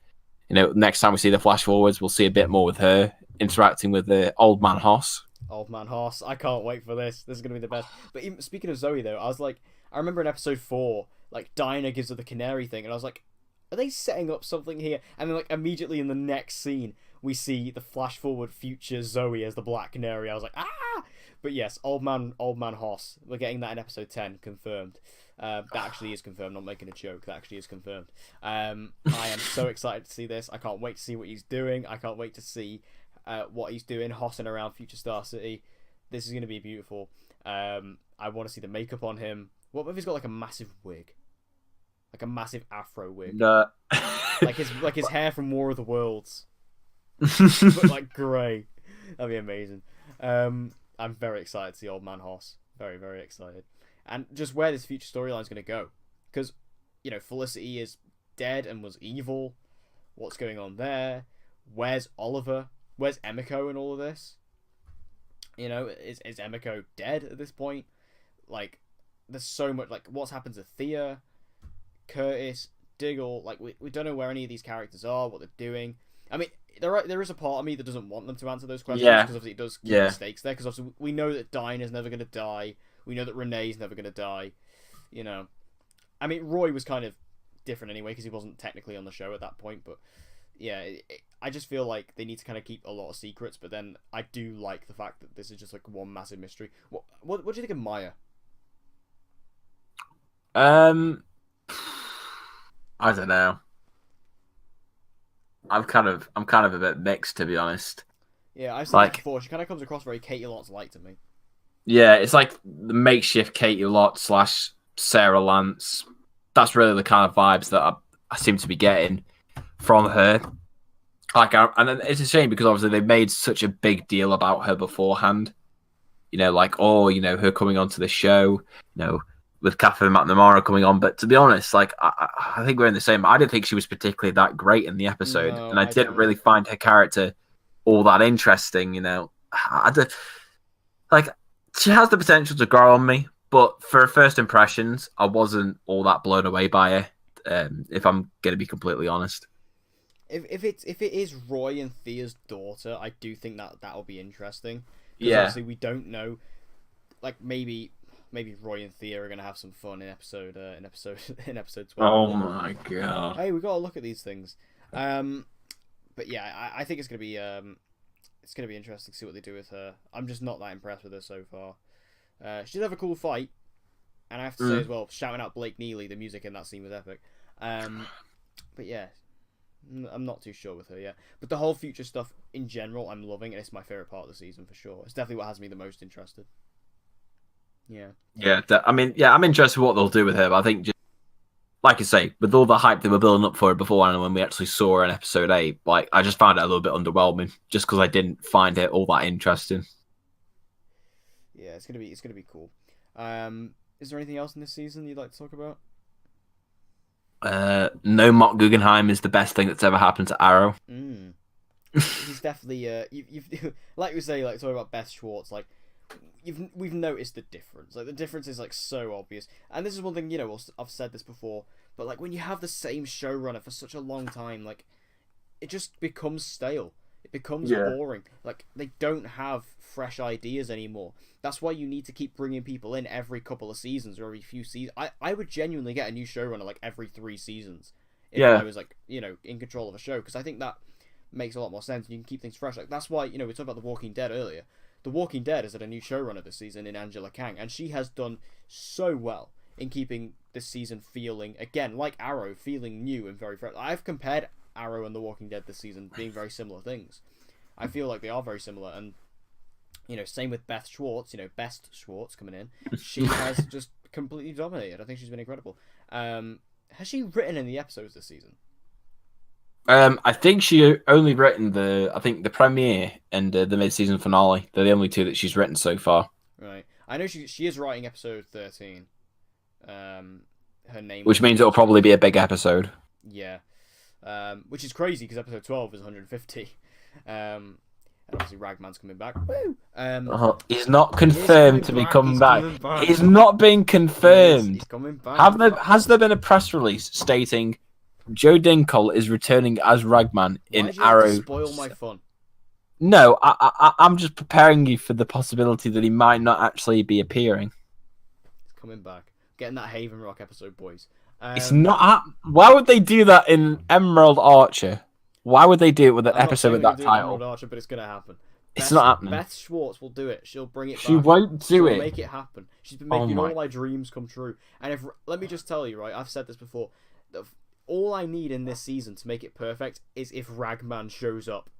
next time we see the flash forwards, we'll see a bit more with her interacting with the Old Man Hoss. Old Man Hoss. I can't wait for this. This is going to be the best. But even, speaking of Zoe, though, I remember in episode 4, like, Dinah gives her the canary thing, and I was like, are they setting up something here? And then, like, immediately in the next scene, we see the flash forward future Zoe as the Black Canary. I was like, ah! But yes, Old Man Hoss. We're getting that in episode 10, confirmed. That actually is confirmed. Not making a joke. That actually is confirmed. I am so excited to see this. I can't wait to see what he's doing. I can't wait to see what he's doing, hossing around Future Star City. This is going to be beautiful. I want to see the makeup on him. What if he's got like a massive wig, like a massive afro wig? No. like his hair from War of the Worlds, but like grey. That'd be amazing. I'm very excited to see Old Man Hoss. Very, very excited. And just where this future storyline is going to go. Because, Felicity is dead and was evil. What's going on there? Where's Oliver? Where's Emiko in all of this? Is Emiko dead at this point? Like, there's so much, like, what's happened to Thea, Curtis, Diggle? Like, we don't know where any of these characters are, what they're doing. I mean, there is a part of me that doesn't want them to answer those questions, because obviously it does keep the stakes there, because obviously we know that Dinah's never going to die. We know that Renee's never going to die. I mean, Roy was kind of different anyway, because he wasn't technically on the show at that point, but yeah, I just feel like they need to kind of keep a lot of secrets, but then I do like the fact that this is just like one massive mystery. What do you think of Maya? I don't know. I'm kind of a bit mixed, to be honest. Yeah, I've said it before. She kind of comes across very Katie Lotz-like to me. Yeah, it's like the makeshift Katie Lotz / Sarah Lance. That's really the kind of vibes that I seem to be getting from her. And it's a shame, because obviously they made such a big deal about her beforehand. Her coming onto the show, with Catherine McNamara coming on. But to be honest, I think we're in the same. I didn't think she was particularly that great in the episode, and I didn't really find her character all that interesting. She has the potential to grow on me, but for her first impressions, I wasn't all that blown away by her. If I'm going to be completely honest. If it is Roy and Thea's daughter, I do think that'll be interesting. Yeah. Obviously, we don't know. Like, maybe Roy and Thea are gonna have some fun in episode 12. Oh my god! Hey, we gotta look at these things. But yeah, I think it's gonna be interesting to see what they do with her. I'm just not that impressed with her so far. She did have a cool fight, and I have to say as well, shouting out Blake Neely, the music in that scene was epic. But yeah, I'm not too sure with her yet. But the whole future stuff in general, I'm loving, and it's my favorite part of the season for sure. It's definitely what has me the most interested. Yeah. Yeah, I mean, yeah, I'm interested in what they'll do with her. But I think, just, like I say, with all the hype they were building up for it before, and when we actually saw her in episode 8, like I just found it a little bit underwhelming, just because I didn't find it all that interesting. Yeah, it's gonna be cool. Is there anything else in this season you'd like to talk about? No, Mark Guggenheim is the best thing that's ever happened to Arrow. Mm. He's definitely you've like we say, like talking about Beth Schwartz, like we've noticed the difference. Like the difference is like so obvious, and this is one thing, I've said this before, but like when you have the same showrunner for such a long time, like it just becomes stale. It becomes boring. Like they don't have fresh ideas anymore. That's why you need to keep bringing people in every couple of seasons or every few seasons. I would genuinely get a new showrunner like every 3 seasons if I was like in control of a show, because I think that makes a lot more sense. You can keep things fresh. Like that's why we talked about The Walking Dead earlier. The Walking Dead has had a new showrunner this season in Angela Kang, and she has done so well in keeping this season feeling, again, like Arrow, feeling new and very fresh. I've compared Arrow and The Walking Dead this season being very similar things. I feel like they are very similar, and same with Beth Schwartz. Best Schwartz coming in, she has just completely dominated. I think she's been incredible. Has she written any episodes this season? I think she only written the premiere and the mid-season finale. They're the only 2 that she's written so far. Right. I know she is writing episode 13. Her name, which means it'll probably be a big episode. Yeah. Which is crazy because episode 12 is 150. And obviously Ragman's coming back. Woo! He's not confirmed to be coming back. He's not been confirmed. He's coming back. Has there been a press release stating Joe Dinkle is returning as Ragman in Arrow? Spoil my fun. No, I'm just preparing you for the possibility that he might not actually be appearing. He's coming back. Getting that Haven Rock episode, boys. It's not. Why would they do that in Emerald Archer? Why would they do it with an episode with that title? Emerald Archer, but it's gonna happen. It's not happening. Beth Schwartz will do it. She'll bring it back. She won't do it. She'll make it happen. She's been making all my dreams come true. And let me just tell you, right? I've said this before. All I need in this season to make it perfect is if Ragman shows up.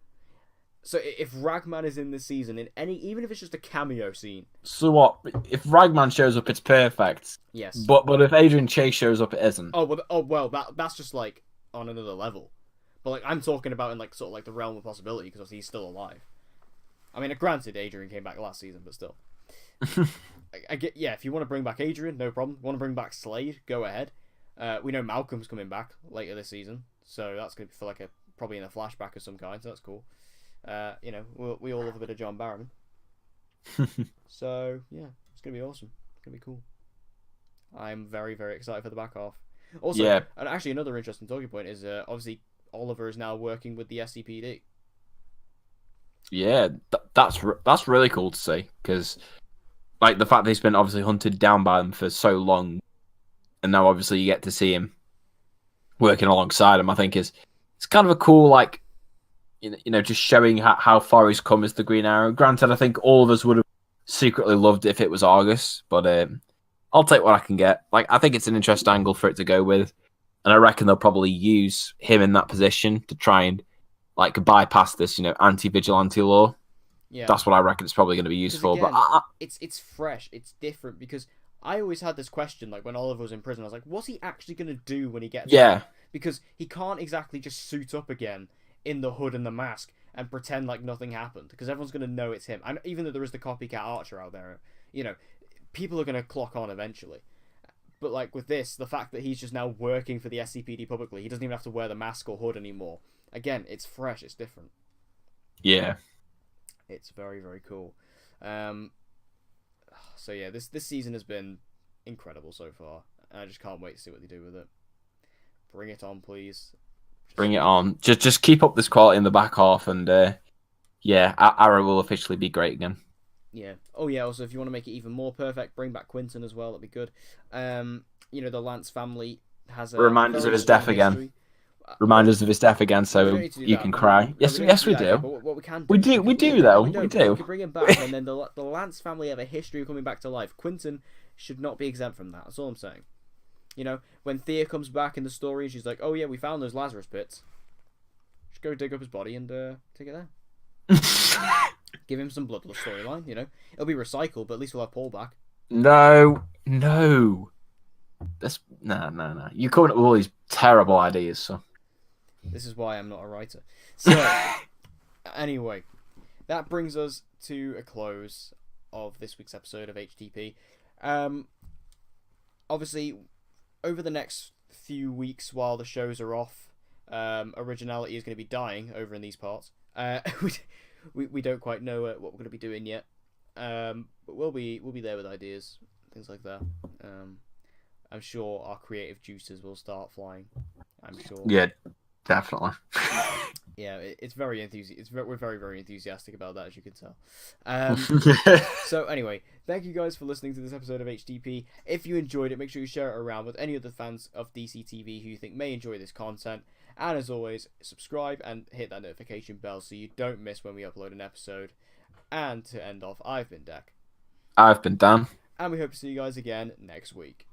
So if Ragman is in this season in even if it's just a cameo scene. So what? If Ragman shows up, it's perfect. Yes. But if Adrian Chase shows up, it isn't. Oh well, that's just like on another level. But like I'm talking about in like sort of like the realm of possibility, because he's still alive. I mean, granted, Adrian came back last season, but still. I get, if you want to bring back Adrian, no problem. Want to bring back Slade, go ahead. We know Malcolm's coming back later this season, so that's going to be for like probably in a flashback of some kind, so that's cool. We all love a bit of John Barrowman. So, yeah, it's going to be awesome. It's going to be cool. I'm very, very excited for the back half. Also, and actually another interesting talking point is obviously Oliver is now working with the SCPD. Yeah, that's really cool to see, because like the fact that he's been obviously hunted down by them for so long, and now obviously you get to see him working alongside him. I think it's kind of a cool, like, just showing how far he's come as the Green Arrow. Granted, I think all of us would have secretly loved it if it was Argus, but I'll take what I can get. Like, I think it's an interesting angle for it to go with, and I reckon they'll probably use him in that position to try and like bypass this, anti-vigilante law. Yeah, that's what I reckon it's probably going to be used for. Again, but it's fresh, it's different, because I always had this question, like when Oliver was in prison, I was like, what's he actually going to do when he gets out? Because he can't exactly just suit up again in the hood and the mask and pretend like nothing happened, because everyone's going to know it's him. And even though there is the copycat Archer out there, people are going to clock on eventually. But like with this, the fact that he's just now working for the SCPD publicly, he doesn't even have to wear the mask or hood anymore. Again, it's fresh, it's different. Yeah. It's very, very cool. So yeah, this season has been incredible so far. And I just can't wait to see what they do with it. Bring it on, please. Bring it on. Just keep up this quality in the back half, and Arrow will officially be great again. Yeah. Oh yeah. Also, if you want to make it even more perfect, bring back Quinton as well. That'd be good. The Lance family has a reminders of his death again. Reminders of his death again, so you can cry. Yes, we do. What we can do, we do. We do. We can bring him back, and then the Lance family have a history of coming back to life. Quinton should not be exempt from that. That's all I'm saying. When Thea comes back in the story, she's like, "Oh yeah, we found those Lazarus pits. Just go dig up his body and take it there." Give him some bloodless storyline. It'll be recycled, but at least we'll have Paul back. No, no. That's no. You're coming up with all these terrible ideas, so. This is why I'm not a writer. So, anyway, that brings us to a close of this week's episode of HTP. Obviously, over the next few weeks while the shows are off, originality is going to be dying over in these parts. We don't quite know what we're going to be doing yet, but we'll be there with ideas, things like that. I'm sure our creative juices will start flying. I'm sure. Yeah, definitely. Yeah, it's very we're very, very enthusiastic about that, as you can tell. So anyway, thank you guys for listening to this episode of HDP. If you enjoyed it, make sure you share it around with any other fans of DCTV who you think may enjoy this content. And as always, subscribe and hit that notification bell so you don't miss when we upload an episode. And to end off, I've been Dak. I've been Dan. And we hope to see you guys again next week.